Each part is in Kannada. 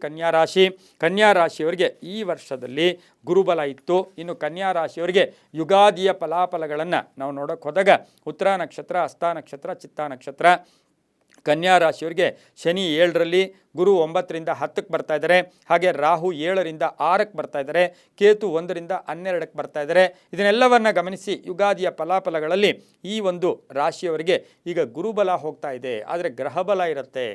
ಕನ್ಯಾ ರಾಶಿ. ಕನ್ಯಾ ರಾಶಿಯವರಿಗೆ ಈ ವರ್ಷದಲ್ಲಿ ಗುರುಬಲ ಇತ್ತು. ಇನ್ನು ಕನ್ಯಾ ರಾಶಿಯವರಿಗೆ ಯುಗಾದಿಯ ಫಲಾಫಲಗಳನ್ನು ನಾವು ನೋಡೋಕೆ ಹೋದಾಗ ಉತ್ತರ ನಕ್ಷತ್ರ, ಹಸ್ತ ನಕ್ಷತ್ರ, ಚಿತ್ತ ನಕ್ಷತ್ರ. ಕನ್ಯಾ ರಾಶಿಯವರಿಗೆ ಶನಿ 7ರಲ್ಲಿ, ಗುರು 9ರಿಂದ 10ಕ್ಕೆ ಬರ್ತಾ ಇದ್ದಾರೆ. ಹಾಗೆ ರಾಹು 7ರಿಂದ 6ಕ್ಕೆ ಬರ್ತಾ ಇದ್ದಾರೆ. ಕೇತು 1ರಿಂದ 12ಕ್ಕೆ ಬರ್ತಾ ಇದ್ದಾರೆ. ಇದನ್ನೆಲ್ಲವನ್ನು ಗಮನಿಸಿ ಯುಗಾದಿಯ ಫಲಾಫಲಗಳಲ್ಲಿ ಈ ಒಂದು ರಾಶಿಯವರಿಗೆ ಈಗ ಗುರುಬಲ ಹೋಗ್ತಾ ಇದೆ. ಆದರೆ ಗ್ರಹಬಲ ಇರುತ್ತೆ.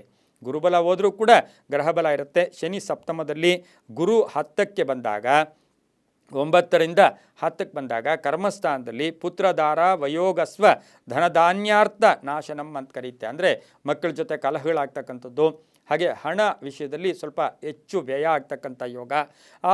ಗುರುಬಲ ಹೋದರೂ ಕೂಡ ಗ್ರಹಬಲ ಇರುತ್ತೆ. ಶನಿ ಸಪ್ತಮದಲ್ಲಿ, ಗುರು 10ಕ್ಕೆ ಬಂದಾಗ, 9ರಿಂದ 10ಕ್ಕೆ ಬಂದಾಗ ಕರ್ಮಸ್ಥಾನದಲ್ಲಿ ಪುತ್ರಧಾರ ವಯೋಗಸ್ವ ಧನಧಾನ್ಯಾರ್ಥ ನಾಶನಂ ಅಂತ ಕರೀತೆ. ಅಂದರೆ ಮಕ್ಕಳ ಜೊತೆ ಕಲಹಗಳಾಗ್ತಕ್ಕಂಥದ್ದು, ಹಾಗೆ ಹಣ ವಿಷಯದಲ್ಲಿ ಸ್ವಲ್ಪ ಹೆಚ್ಚು ವ್ಯಯ ಆಗ್ತಕ್ಕಂಥ ಯೋಗ.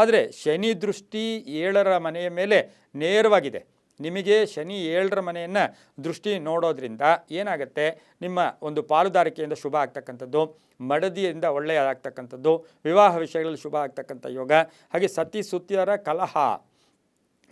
ಆದರೆ ಶನಿ ದೃಷ್ಟಿ 7ರ ಮನೆಯ ಮೇಲೆ ನೇರವಾಗಿದೆ. ನಿಮಗೆ ಶನಿ 7ರ ಮನೆಯನ್ನು ದೃಷ್ಟಿ ನೋಡೋದ್ರಿಂದ ಏನಾಗುತ್ತೆ, ನಿಮ್ಮ ಒಂದು ಪಾಲುದಾರಿಕೆಯಿಂದ ಶುಭ ಆಗ್ತಕ್ಕಂಥದ್ದು, ಮಡದಿಯಿಂದ ಒಳ್ಳೆಯದಾಗ್ತಕ್ಕಂಥದ್ದು, ವಿವಾಹ ವಿಷಯಗಳಲ್ಲಿ ಶುಭ ಆಗ್ತಕ್ಕಂಥ ಯೋಗ. ಹಾಗೆ ಸತಿ ಸುತ್ತಿಯರ ಕಲಹ,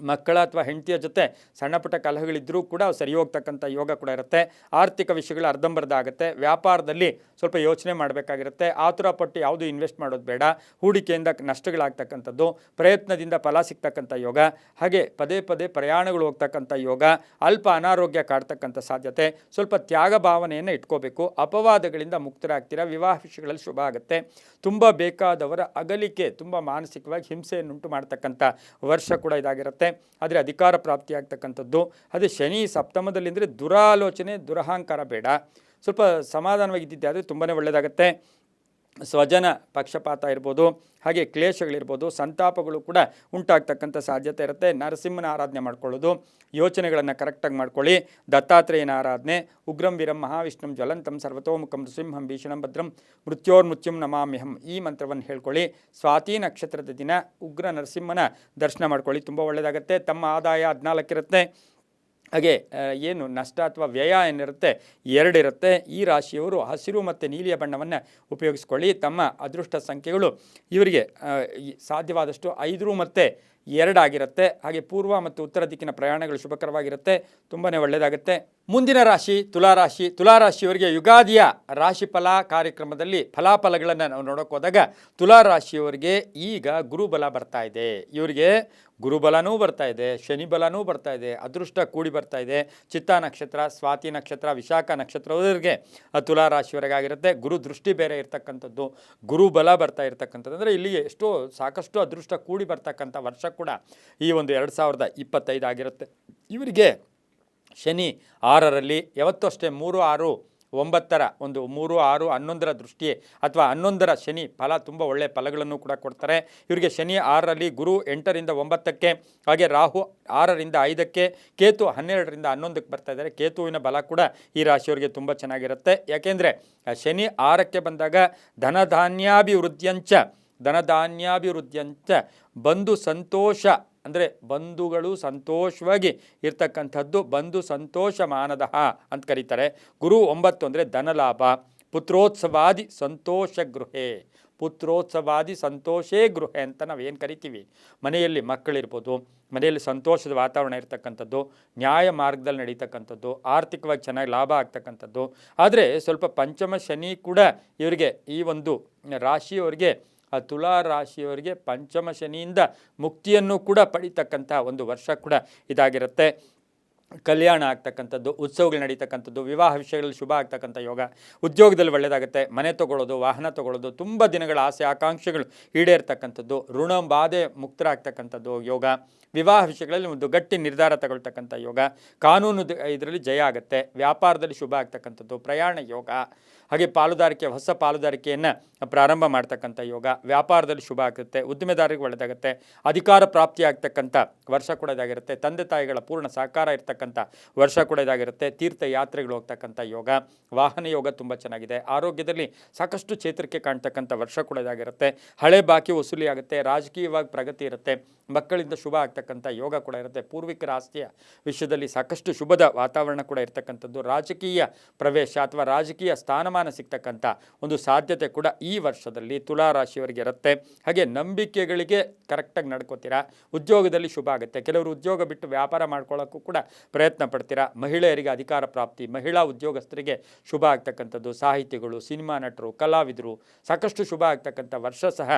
ಮಕ್ಕಳ ಅಥವಾ ಹೆಂಡತಿಯ ಜೊತೆ ಸಣ್ಣ ಪುಟ್ಟ ಕಲಹಗಳಿದ್ದರೂ ಕೂಡ ಸರಿ ಹೋಗ್ತಕ್ಕಂಥ ಯೋಗ ಕೂಡ ಇರುತ್ತೆ. ಆರ್ಥಿಕ ವಿಷಯಗಳು ಅರ್ಧಂಬರ್ಧ ಆಗುತ್ತೆ. ವ್ಯಾಪಾರದಲ್ಲಿ ಸ್ವಲ್ಪ ಯೋಚನೆ ಮಾಡಬೇಕಾಗಿರುತ್ತೆ. ಆತುರ ಪಟ್ಟು ಯಾವುದು ಇನ್ವೆಸ್ಟ್ ಮಾಡೋದು ಬೇಡ. ಹೂಡಿಕೆಯಿಂದ ನಷ್ಟಗಳಾಗ್ತಕ್ಕಂಥದ್ದು, ಪ್ರಯತ್ನದಿಂದ ಫಲ ಸಿಗ್ತಕ್ಕಂಥ ಯೋಗ. ಹಾಗೆ ಪದೇ ಪದೇ ಪ್ರಯಾಣಗಳು ಹೋಗ್ತಕ್ಕಂಥ ಯೋಗ. ಅಲ್ಪ ಅನಾರೋಗ್ಯ ಕಾಡ್ತಕ್ಕಂಥ ಸಾಧ್ಯತೆ. ಸ್ವಲ್ಪ ತ್ಯಾಗ ಭಾವನೆಯನ್ನು ಇಟ್ಕೋಬೇಕು. ಅಪವಾದಗಳಿಂದ ಮುಕ್ತರಾಗ್ತೀರಾ. ವಿವಾಹ ವಿಷಯಗಳಲ್ಲಿ ಶುಭ ಆಗುತ್ತೆ. ತುಂಬ ಬೇಕಾದವರ ಅಗಲಿಕೆ ತುಂಬ ಮಾನಸಿಕವಾಗಿ ಹಿಂಸೆಯನ್ನುಂಟು ಮಾಡ್ತಕ್ಕಂಥ ವರ್ಷ ಕೂಡ ಇದಾಗಿರುತ್ತೆ. ಆದರೆ ಅಧಿಕಾರ ಪ್ರಾಪ್ತಿಯಾಗ್ತಕ್ಕಂಥದ್ದು. ಅದೇ ಶನಿ ಸಪ್ತಮದಲ್ಲಿ ಅಂದರೆ ದುರಾಲೋಚನೆ, ದುರಹಂಕಾರ ಬೇಡ. ಸ್ವಲ್ಪ ಸಮಾಧಾನವಾಗಿದ್ದಿದ್ದೆ ಆದರೆ ತುಂಬಾ ಒಳ್ಳೆಯದಾಗುತ್ತೆ. ಸ್ವಜನ ಪಕ್ಷಪಾತ ಇರ್ಬೋದು, ಹಾಗೆ ಕ್ಲೇಶಗಳಿರ್ಬೋದು, ಸಂತಾಪಗಳು ಕೂಡ ಉಂಟಾಗ್ತಕ್ಕಂಥ ಸಾಧ್ಯತೆ ಇರುತ್ತೆ. ನರಸಿಂಹನ ಆರಾಧನೆ ಮಾಡ್ಕೊಳ್ಳೋದು, ಯೋಚನೆಗಳನ್ನು ಕರೆಕ್ಟಾಗಿ ಮಾಡ್ಕೊಳ್ಳಿ. ದತ್ತಾತ್ರೇಯನ ಆರಾಧನೆ, ಉಗ್ರಂ ವೀರಂ ಮಹಾವಿಷ್ಣುಂ ಜ್ವಲಂತಂ ಸರ್ವತೋಮುಖಂ ನೃಸಿಂಹಂ ಭೀಷಣಂ ಭದ್ರಂ ಮೃತ್ಯೋರ್ಮೃತ್ಯುಂ ನಮಾಮ್ಯಹಂ ಈ ಮಂತ್ರವನ್ನು ಹೇಳ್ಕೊಳ್ಳಿ. ಸ್ವಾತಿ ನಕ್ಷತ್ರದ ದಿನ ಉಗ್ರ ನರಸಿಂಹನ ದರ್ಶನ ಮಾಡ್ಕೊಳ್ಳಿ, ತುಂಬ ಒಳ್ಳೆಯದಾಗುತ್ತೆ. ತಮ್ಮ ಆದಾಯ 14 ಇರುತ್ತೆ. ಹಾಗೆ ಏನು ನಷ್ಟ ಅಥವಾ ವ್ಯಯ ಏನಿರುತ್ತೆ 2 ಇರುತ್ತೆ. ಈ ರಾಶಿಯವರು ಹಸಿರು ಮತ್ತು ನೀಲಿಯ ಬಣ್ಣವನ್ನು ಉಪಯೋಗಿಸ್ಕೊಳ್ಳಿ. ತಮ್ಮ ಅದೃಷ್ಟ ಸಂಖ್ಯೆಗಳು ಇವರಿಗೆ ಸಾಧ್ಯವಾದಷ್ಟು 5 ಮತ್ತು 2 ಆಗಿರುತ್ತೆ. ಹಾಗೆ ಪೂರ್ವ ಮತ್ತು ಉತ್ತರ ದಿಕ್ಕಿನ ಪ್ರಯಾಣಗಳು ಶುಭಕರವಾಗಿರುತ್ತೆ, ತುಂಬಾ ಒಳ್ಳೆಯದಾಗುತ್ತೆ. ಮುಂದಿನ ರಾಶಿ ತುಲಾರಾಶಿ. ತುಲಾರಾಶಿಯವರಿಗೆ ಯುಗಾದಿಯ ರಾಶಿಫಲ ಕಾರ್ಯಕ್ರಮದಲ್ಲಿ ಫಲಾಫಲಗಳನ್ನು ನಾವು ನೋಡೋಕೆ ಹೋದಾಗ ತುಲಾರಾಶಿಯವರಿಗೆ ಈಗ ಗುರುಬಲ ಬರ್ತಾ ಇದೆ. ಇವರಿಗೆ ಗುರುಬಲನೂ ಬರ್ತಾ ಇದೆ, ಶನಿ ಬಲನೂ ಬರ್ತಾ ಇದೆ, ಅದೃಷ್ಟ ಕೂಡಿ ಬರ್ತಾ ಇದೆ. ಚಿತ್ತಾ ನಕ್ಷತ್ರ, ಸ್ವಾತಿ ನಕ್ಷತ್ರ, ವಿಶಾಖ ನಕ್ಷತ್ರದವರಿಗೆ ತುಲಾರಾಶಿಯವರೆಗಾಗಿರುತ್ತೆ. ಗುರು ದೃಷ್ಟಿ ಬೇರೆ ಇರ್ತಕ್ಕಂಥದ್ದು, ಗುರುಬಲ ಬರ್ತಾ ಇರ್ತಕ್ಕಂಥದ್ದು. ಅಂದರೆ ಇಲ್ಲಿ ಸಾಕಷ್ಟು ಅದೃಷ್ಟ ಕೂಡಿ ಬರ್ತಕ್ಕಂಥ ವರ್ಷ ಕೂಡ ಈ ಒಂದು 2025 ಆಗಿರುತ್ತೆ. ಇವರಿಗೆ ಶನಿ 6ರಲ್ಲಿ, ಯಾವತ್ತೂ ಅಷ್ಟೇ 3, 6, 9ರ ಒಂದು 3, 6, 11ರ ದೃಷ್ಟಿ ಅಥವಾ 11ರ ಶನಿ ಫಲ ತುಂಬ ಒಳ್ಳೆಯ ಫಲಗಳನ್ನು ಕೂಡ ಕೊಡ್ತಾರೆ. ಇವರಿಗೆ ಶನಿ 6ರಲ್ಲಿ, ಗುರು 8ರಿಂದ 9ಕ್ಕೆ, ಹಾಗೆ ರಾಹು 6ರಿಂದ 5ಕ್ಕೆ, ಕೇತು 12ರಿಂದ 11ಕ್ಕೆ ಬರ್ತಾ ಇದ್ದಾರೆ. ಕೇತುವಿನ ಬಲ ಕೂಡ ಈ ರಾಶಿಯವರಿಗೆ ತುಂಬ ಚೆನ್ನಾಗಿರುತ್ತೆ. ಯಾಕೆಂದರೆ ಶನಿ 6ಕ್ಕೆ ಬಂದಾಗ ಧನಧಾನ್ಯಾಭಿವೃದ್ಧಿಯಂಚ ಬಂಧು ಸಂತೋಷ, ಅಂದರೆ ಬಂಧುಗಳು ಸಂತೋಷವಾಗಿ ಇರ್ತಕ್ಕಂಥದ್ದು, ಬಂಧು ಸಂತೋಷ ಮಾನದಃ ಅಂತ ಕರೀತಾರೆ. ಗುರು 9 ಅಂದರೆ ಧನಲಾಭ, ಪುತ್ರೋತ್ಸವಾದಿ ಸಂತೋಷ ಗೃಹೆ, ಪುತ್ರೋತ್ಸವಾದಿ ಸಂತೋಷೇ ಗೃಹೆ ಅಂತ ನಾವೇನು ಕರಿತೀವಿ. ಮನೆಯಲ್ಲಿ ಮಕ್ಕಳಿರ್ಬೋದು, ಮನೆಯಲ್ಲಿ ಸಂತೋಷದ ವಾತಾವರಣ ಇರ್ತಕ್ಕಂಥದ್ದು, ನ್ಯಾಯ ಮಾರ್ಗದಲ್ಲಿ ನಡೀತಕ್ಕಂಥದ್ದು, ಆರ್ಥಿಕವಾಗಿ ಚೆನ್ನಾಗಿ ಲಾಭ ಆಗ್ತಕ್ಕಂಥದ್ದು. ಆದರೆ ಸ್ವಲ್ಪ ಪಂಚಮ ಶನಿ ಕೂಡ ಇವರಿಗೆ ಈ ಒಂದು ರಾಶಿಯವರಿಗೆ, ತುಲಾ ರಾಶಿಯವರಿಗೆ ಪಂಚಮ ಶನಿಯಿಂದ ಮುಕ್ತಿಯನ್ನು ಕೂಡ ಪಡಿತಕ್ಕಂಥ ಒಂದು ವರ್ಷ ಕೂಡ ಇದಾಗಿರುತ್ತೆ. ಕಲ್ಯಾಣ ಆಗ್ತಕ್ಕಂಥದ್ದು, ಉತ್ಸವಗಳು ನಡೀತಕ್ಕಂಥದ್ದು, ವಿವಾಹ ವಿಷಯಗಳಲ್ಲಿ ಶುಭ ಆಗ್ತಕ್ಕಂಥ ಯೋಗ. ಉದ್ಯೋಗದಲ್ಲಿ ಒಳ್ಳೆಯದಾಗುತ್ತೆ. ಮನೆ ತೊಗೊಳ್ಳೋದು, ವಾಹನ ತೊಗೊಳ್ಳೋದು, ತುಂಬ ದಿನಗಳ ಆಸೆ ಆಕಾಂಕ್ಷೆಗಳು ಈಡೇರ್ತಕ್ಕಂಥದ್ದು, ಋಣ ಬಾಧೆ ಮುಕ್ತರಾಗ್ತಕ್ಕಂಥದ್ದು ಯೋಗ. ವಿವಾಹ ವಿಷಯಗಳಲ್ಲಿ ಒಂದು ಗಟ್ಟಿ ನಿರ್ಧಾರ ತಗೊಳ್ತಕ್ಕಂಥ ಯೋಗ. ಕಾನೂನು ಇದರಲ್ಲಿ ಜಯ ಆಗುತ್ತೆ. ವ್ಯಾಪಾರದಲ್ಲಿ ಶುಭ ಆಗ್ತಕ್ಕಂಥದ್ದು, ಪ್ರಯಾಣ ಯೋಗ. ಹಾಗೆ ಪಾಲುದಾರಿಕೆ, ಹೊಸ ಪಾಲುದಾರಿಕೆಯನ್ನು ಪ್ರಾರಂಭ ಮಾಡ್ತಕ್ಕಂಥ ಯೋಗ. ವ್ಯಾಪಾರದಲ್ಲಿ ಶುಭ ಆಗುತ್ತೆ. ಉದ್ದಿಮೆದಾರರಿಗೆ ಒಳ್ಳೆಯದಾಗುತ್ತೆ. ಅಧಿಕಾರ ಪ್ರಾಪ್ತಿ ಆಗ್ತಕ್ಕಂಥ ವರ್ಷ ಕೂಡ ಇದಾಗಿರುತ್ತೆ. ತಂದೆ ತಾಯಿಗಳ ಪೂರ್ಣ ಸಹಕಾರ ಇರ್ತಕ್ಕಂಥ ವರ್ಷ ಕೂಡ ಇದಾಗಿರುತ್ತೆ. ತೀರ್ಥಯಾತ್ರೆಗಳು ಹೋಗ್ತಕ್ಕಂಥ ಯೋಗ. ವಾಹನ ಯೋಗ ತುಂಬ ಚೆನ್ನಾಗಿದೆ. ಆರೋಗ್ಯದಲ್ಲಿ ಸಾಕಷ್ಟು ಚೇತರಿಕೆ ಕಾಣ್ತಕ್ಕಂಥ ವರ್ಷ ಕೂಡ ಇದಾಗಿರುತ್ತೆ. ಹಳೆ ಬಾಕಿ ವಸೂಲಿ ಆಗುತ್ತೆ. ರಾಜಕೀಯವಾಗಿ ಪ್ರಗತಿ ಇರುತ್ತೆ. ಮಕ್ಕಳಿಂದ ಶುಭ ಆಗ್ತಕ್ಕಂಥ ಯೋಗ ಕೂಡ ಇರುತ್ತೆ. ಪೂರ್ವಿಕರ ಆಸ್ತಿಯ ವಿಷಯದಲ್ಲಿ ಸಾಕಷ್ಟು ಶುಭದ ವಾತಾವರಣ ಕೂಡ ಇರ್ತಕ್ಕಂಥದ್ದು. ರಾಜಕೀಯ ಪ್ರವೇಶ ಅಥವಾ ರಾಜಕೀಯ ಸ್ಥಾನಮಾನ ಸ್ಥಾನಮಾನ ಸಿಗ್ತಕ್ಕಂಥ ಒಂದು ಸಾಧ್ಯತೆ ಕೂಡ ಈ ವರ್ಷದಲ್ಲಿ ತುಲಾ ರಾಶಿಯವರಿಗೆ ಇರುತ್ತೆ. ಹಾಗೆ ನಂಬಿಕೆಗಳಿಗೆ ಕರೆಕ್ಟಾಗಿ ನಡ್ಕೋತೀರಾ, ಉದ್ಯೋಗದಲ್ಲಿ ಶುಭ ಆಗುತ್ತೆ. ಕೆಲವರು ಉದ್ಯೋಗ ಬಿಟ್ಟು ವ್ಯಾಪಾರ ಮಾಡ್ಕೊಳ್ಳೋಕ್ಕೂ ಕೂಡ ಪ್ರಯತ್ನ ಪಡ್ತೀರಾ. ಮಹಿಳೆಯರಿಗೆ ಅಧಿಕಾರ ಪ್ರಾಪ್ತಿ, ಮಹಿಳಾ ಉದ್ಯೋಗಸ್ಥರಿಗೆ ಶುಭ ಆಗ್ತಕ್ಕಂಥದ್ದು, ಸಾಹಿತಿಗಳು, ಸಿನಿಮಾ ನಟರು, ಕಲಾವಿದರು ಸಾಕಷ್ಟು ಶುಭ ಆಗ್ತಕ್ಕಂಥ ವರ್ಷ ಸಹ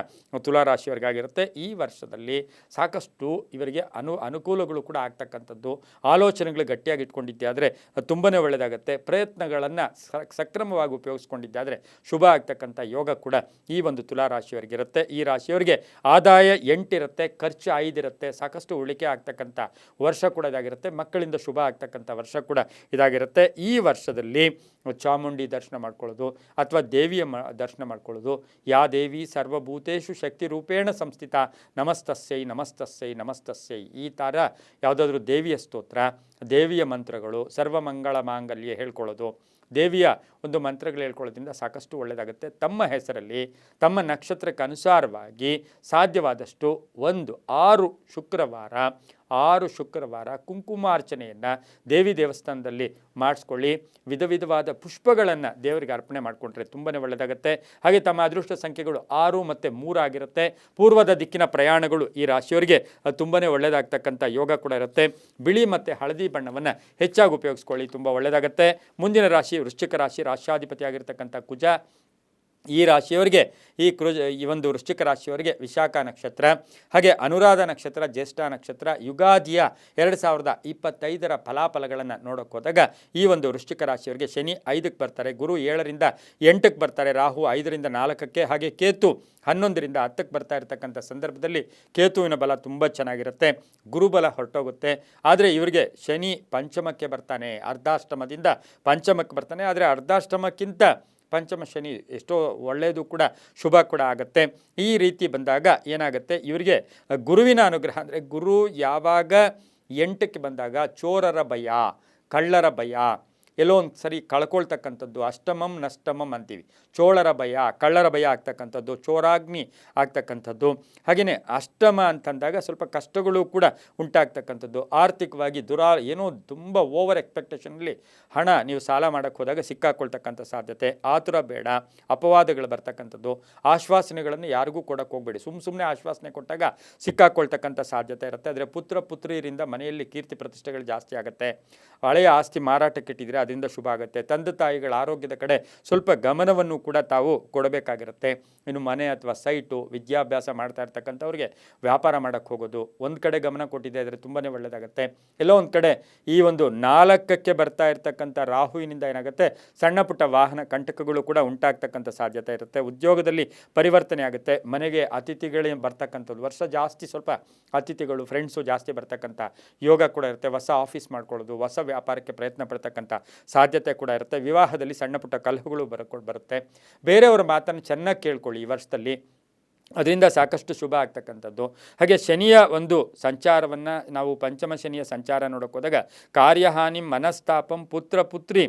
ತುಲಾ ರಾಶಿಯವರಿಗಾಗಿರುತ್ತೆ. ಈ ವರ್ಷದಲ್ಲಿ ಸಾಕಷ್ಟು ಇವರಿಗೆ ಅನುಕೂಲಗಳು ಕೂಡ ಆಗ್ತಕ್ಕಂಥದ್ದು, ಆಲೋಚನೆಗಳು ಗಟ್ಟಿಯಾಗಿ ಇಟ್ಕೊಂಡಿದ್ದೆ ಆದರೆ ತುಂಬಾ ಒಳ್ಳೆಯದಾಗುತ್ತೆ. ಪ್ರಯತ್ನಗಳನ್ನು ಸಕ್ರಮವಾಗಿ ಉಪಯೋಗಿಸ್ಕೊಂಡಿದ್ದಾದರೆ ಶುಭ ಆಗ್ತಕ್ಕಂಥ ಯೋಗ ಕೂಡ ಈ ಒಂದು ತುಲಾ ರಾಶಿಯವರಿಗಿರುತ್ತೆ. ಈ ರಾಶಿಯವರಿಗೆ ಆದಾಯ 8 ಇರುತ್ತೆ, ಖರ್ಚು 5 ಇರುತ್ತೆ, ಸಾಕಷ್ಟು ಉಳಿಕೆ ಆಗ್ತಕ್ಕಂಥ ವರ್ಷ ಕೂಡ ಇದಾಗಿರುತ್ತೆ. ಮಕ್ಕಳಿಂದ ಶುಭ ಆಗ್ತಕ್ಕಂಥ ವರ್ಷ ಕೂಡ ಇದಾಗಿರುತ್ತೆ. ಈ ವರ್ಷದಲ್ಲಿ ಚಾಮುಂಡಿ ದರ್ಶನ ಮಾಡ್ಕೊಳ್ಳೋದು ಅಥವಾ ದೇವಿಯ ದರ್ಶನ ಮಾಡ್ಕೊಳ್ಳೋದು, ಯಾ ದೇವಿ ಸರ್ವಭೂತೇಶು ಶಕ್ತಿ ರೂಪೇಣ ಸಂಸ್ಥಿತ ನಮಸ್ತಸ್ಯೈ ನಮಸ್ತಸ್ಯೈ ನಮಸ್ತಸ್ಯೈ, ಈ ಥರ ಯಾವುದಾದ್ರೂ ದೇವಿಯ ಸ್ತೋತ್ರ, ದೇವಿಯ ಮಂತ್ರಗಳು, ಸರ್ವಮಂಗಳ ಮಾಂಗಲ್ಯ ಹೇಳ್ಕೊಳ್ಳೋದು, ದೇವಿಯ ಒಂದು ಮಂತ್ರಗಳು ಹೇಳ್ಕೊಳ್ಳೋದ್ರಿಂದ ಸಾಕಷ್ಟು ಒಳ್ಳೆಯದಾಗುತ್ತೆ. ತಮ್ಮ ಹೆಸರಲ್ಲಿ ತಮ್ಮ ನಕ್ಷತ್ರಕ್ಕೆ ಅನುಸಾರವಾಗಿ ಸಾಧ್ಯವಾದಷ್ಟು 6 ಶುಕ್ರವಾರ ಕುಂಕುಮಾರ್ಚನೆಯನ್ನು ದೇವಿ ದೇವಸ್ಥಾನದಲ್ಲಿ ಮಾಡಿಸ್ಕೊಳ್ಳಿ. ವಿಧವಾದ ಪುಷ್ಪಗಳನ್ನು ದೇವರಿಗೆ ಅರ್ಪಣೆ ಮಾಡಿಕೊಂಡ್ರೆ ತುಂಬಾ ಒಳ್ಳೆಯದಾಗುತ್ತೆ. ಹಾಗೆ ತಮ್ಮ ಅದೃಷ್ಟ ಸಂಖ್ಯೆಗಳು 6 ಮತ್ತು 3 ಆಗಿರುತ್ತೆ. ಪೂರ್ವದ ದಿಕ್ಕಿನ ಪ್ರಯಾಣಗಳು ಈ ರಾಶಿಯವರಿಗೆ ತುಂಬಾ ಒಳ್ಳೆಯದಾಗ್ತಕ್ಕಂಥ ಯೋಗ ಕೂಡ ಇರುತ್ತೆ. ಬಿಳಿ ಮತ್ತು ಹಳದಿ ಬಣ್ಣವನ್ನು ಹೆಚ್ಚಾಗಿ ಉಪಯೋಗಿಸ್ಕೊಳ್ಳಿ, ತುಂಬ ಒಳ್ಳೆಯದಾಗುತ್ತೆ. ಮುಂದಿನ ರಾಶಿ ವೃಶ್ಚಿಕ ರಾಶಿ, ರಾಶ್ಯಾಧಿಪತಿ ಆಗಿರ್ತಕ್ಕಂಥ ಕುಜ. ಈ ರಾಶಿಯವರಿಗೆ ಈ ಒಂದು ವೃಶ್ಚಿಕ ರಾಶಿಯವರಿಗೆ ವಿಶಾಖ ನಕ್ಷತ್ರ, ಹಾಗೆ ಅನುರಾಧ ನಕ್ಷತ್ರ, ಜ್ಯೇಷ್ಠ ನಕ್ಷತ್ರ, ಯುಗಾದಿಯ 2025ರ ಫಲಾಫಲಗಳನ್ನು ನೋಡೋಕೆ ಹೋದಾಗ ಈ ಒಂದು ವೃಶ್ಚಿಕ ರಾಶಿಯವರಿಗೆ ಶನಿ 5ಕ್ಕೆ ಬರ್ತಾರೆ, ಗುರು 7ರಿಂದ 8ಕ್ಕೆ ಬರ್ತಾರೆ, ರಾಹು 5ರಿಂದ 4ಕ್ಕೆ, ಹಾಗೆ ಕೇತು 11ರಿಂದ 10ಕ್ಕೆ ಬರ್ತಾ ಇರತಕ್ಕಂಥ ಸಂದರ್ಭದಲ್ಲಿ ಕೇತುವಿನ ಬಲ ತುಂಬ ಚೆನ್ನಾಗಿರುತ್ತೆ, ಗುರುಬಲ ಹೊರಟೋಗುತ್ತೆ. ಆದರೆ ಇವರಿಗೆ ಶನಿ ಪಂಚಮಕ್ಕೆ ಬರ್ತಾನೆ, ಅರ್ಧಾಷ್ಟಮದಿಂದ ಪಂಚಮಕ್ಕೆ ಬರ್ತಾನೆ. ಆದರೆ ಅರ್ಧಾಷ್ಟಮಕ್ಕಿಂತ ಪಂಚಮ ಶನಿ ಎಷ್ಟೋ ಒಳ್ಳೆಯದು ಕೂಡ ಶುಭ ಕೂಡ ಆಗುತ್ತೆ. ಈ ರೀತಿ ಬಂದಾಗ ಏನಾಗುತ್ತೆ, ಇವರಿಗೆ ಗುರುವಿನ ಅನುಗ್ರಹ ಅಂದರೆ ಗುರು ಯಾವಾಗ 8ಕ್ಕೆ ಬಂದಾಗ ಚೋರರ ಭಯ, ಕಳ್ಳರ ಭಯ, ಎಲ್ಲೋ ಒಂದು ಸರಿ ಕಳ್ಕೊಳ್ತಕ್ಕಂಥದ್ದು, ಅಷ್ಟಮಂ ನಷ್ಟಮಂ ಅಂತೀವಿ, ಚೋಳರ ಭಯ, ಕಳ್ಳರ ಭಯ ಆಗ್ತಕ್ಕಂಥದ್ದು, ಚೋರಾಗ್ನಿ ಆಗ್ತಕ್ಕಂಥದ್ದು. ಹಾಗೆಯೇ ಅಷ್ಟಮ ಅಂತಂದಾಗ ಸ್ವಲ್ಪ ಕಷ್ಟಗಳು ಕೂಡ ಉಂಟಾಗ್ತಕ್ಕಂಥದ್ದು, ಆರ್ಥಿಕವಾಗಿ ಏನೋ ತುಂಬ ಓವರ್ ಎಕ್ಸ್ಪೆಕ್ಟೇಷನಲ್ಲಿ ಹಣ ನೀವು ಸಾಲ ಮಾಡೋಕ್ಕೆ ಹೋದಾಗ ಸಿಕ್ಕಾಕೊಳ್ತಕ್ಕಂಥ ಸಾಧ್ಯತೆ, ಆತುರ ಬೇಡ, ಅಪವಾದಗಳು ಬರ್ತಕ್ಕಂಥದ್ದು, ಆಶ್ವಾಸನೆಗಳನ್ನು ಯಾರಿಗೂ ಕೊಡೋಕ್ಕೆ ಹೋಗಬೇಡಿ, ಸುಮ್ಮನೆ ಆಶ್ವಾಸನೆ ಕೊಟ್ಟಾಗ ಸಿಕ್ಕಾಕೊಳ್ತಕ್ಕಂಥ ಸಾಧ್ಯತೆ ಇರುತ್ತೆ. ಆದರೆ ಪುತ್ರಿಯರಿಂದ ಮನೆಯಲ್ಲಿ ಕೀರ್ತಿ ಪ್ರತಿಷ್ಠೆಗಳು ಜಾಸ್ತಿ ಆಗುತ್ತೆ. ಹಳೆಯ ಆಸ್ತಿ ಮಾರಾಟಕ್ಕೆ ಇಟ್ಟಿದ್ರೆ ಅದರಿಂದ ಶುಭ ಆಗುತ್ತೆ. ತಂದೆ ತಾಯಿಗಳ ಆರೋಗ್ಯದ ಕಡೆ ಸ್ವಲ್ಪ ಗಮನವನ್ನು ಕೂಡ ತಾವು ಕೊಡಬೇಕಾಗಿರುತ್ತೆ. ಇನ್ನು ಮನೆ ಅಥವಾ ಸೈಟು, ವಿದ್ಯಾಭ್ಯಾಸ ಮಾಡ್ತಾ ಇರ್ತಕ್ಕಂಥವ್ರಿಗೆ ವ್ಯಾಪಾರ ಮಾಡೋಕ್ಕೆ ಹೋಗೋದು, ಒಂದು ಕಡೆ ಗಮನ ಕೊಟ್ಟಿದೆ ಆದರೆ ತುಂಬಾ ಒಳ್ಳೆಯದಾಗುತ್ತೆ. ಎಲ್ಲೋ ಒಂದು ಕಡೆ ಈ ಒಂದು 4ಕ್ಕೆ ಬರ್ತಾ ಇರ್ತಕ್ಕಂಥ ರಾಹುವಿನಿಂದ ಏನಾಗುತ್ತೆ, ಸಣ್ಣ ಪುಟ್ಟ ವಾಹನ ಕಂಟಕಗಳು ಕೂಡ ಉಂಟಾಗ್ತಕ್ಕಂಥ ಸಾಧ್ಯತೆ ಇರುತ್ತೆ. ಉದ್ಯೋಗದಲ್ಲಿ ಪರಿವರ್ತನೆ ಆಗುತ್ತೆ. ಮನೆಗೆ ಅತಿಥಿಗಳೇ ಬರ್ತಕ್ಕಂಥದ್ದು, ವರ್ಷ ಜಾಸ್ತಿ ಸ್ವಲ್ಪ ಅತಿಥಿಗಳು, ಫ್ರೆಂಡ್ಸು ಜಾಸ್ತಿ ಬರ್ತಕ್ಕಂಥ ಯೋಗ ಕೂಡ ಇರುತ್ತೆ. ಹೊಸ ಆಫೀಸ್ ಮಾಡ್ಕೊಳ್ಳೋದು, ಹೊಸ ವ್ಯಾಪಾರಕ್ಕೆ ಪ್ರಯತ್ನ ಪಡ್ತಕ್ಕಂಥ ಸಾಧ್ಯತೆ ಕೂಡ ಇರುತ್ತೆ. ವಿವಾಹದಲ್ಲಿ ಸಣ್ಣ ಪುಟ್ಟ ಕಲಹಗಳು ಬರುತ್ತೆ. ಬೇರೆಯವರ ಮಾತನ್ನು ಚೆನ್ನಾಗಿ ಕೇಳ್ಕೊಳ್ಳಿ ಈ ವರ್ಷದಲ್ಲಿ, ಅದರಿಂದ ಸಾಕಷ್ಟು ಶುಭ ಆಗ್ತಕ್ಕಂಥದ್ದು. ಹಾಗೆ ಶನಿಯ ಒಂದು ಸಂಚಾರವನ್ನು ನಾವು ಪಂಚಮ ಶನಿಯ ಸಂಚಾರ ನೋಡೋಕೆ ಹೋದಾಗ ಕಾರ್ಯಹಾನಿ, ಮನಸ್ತಾಪಂ, ಪುತ್ರಿ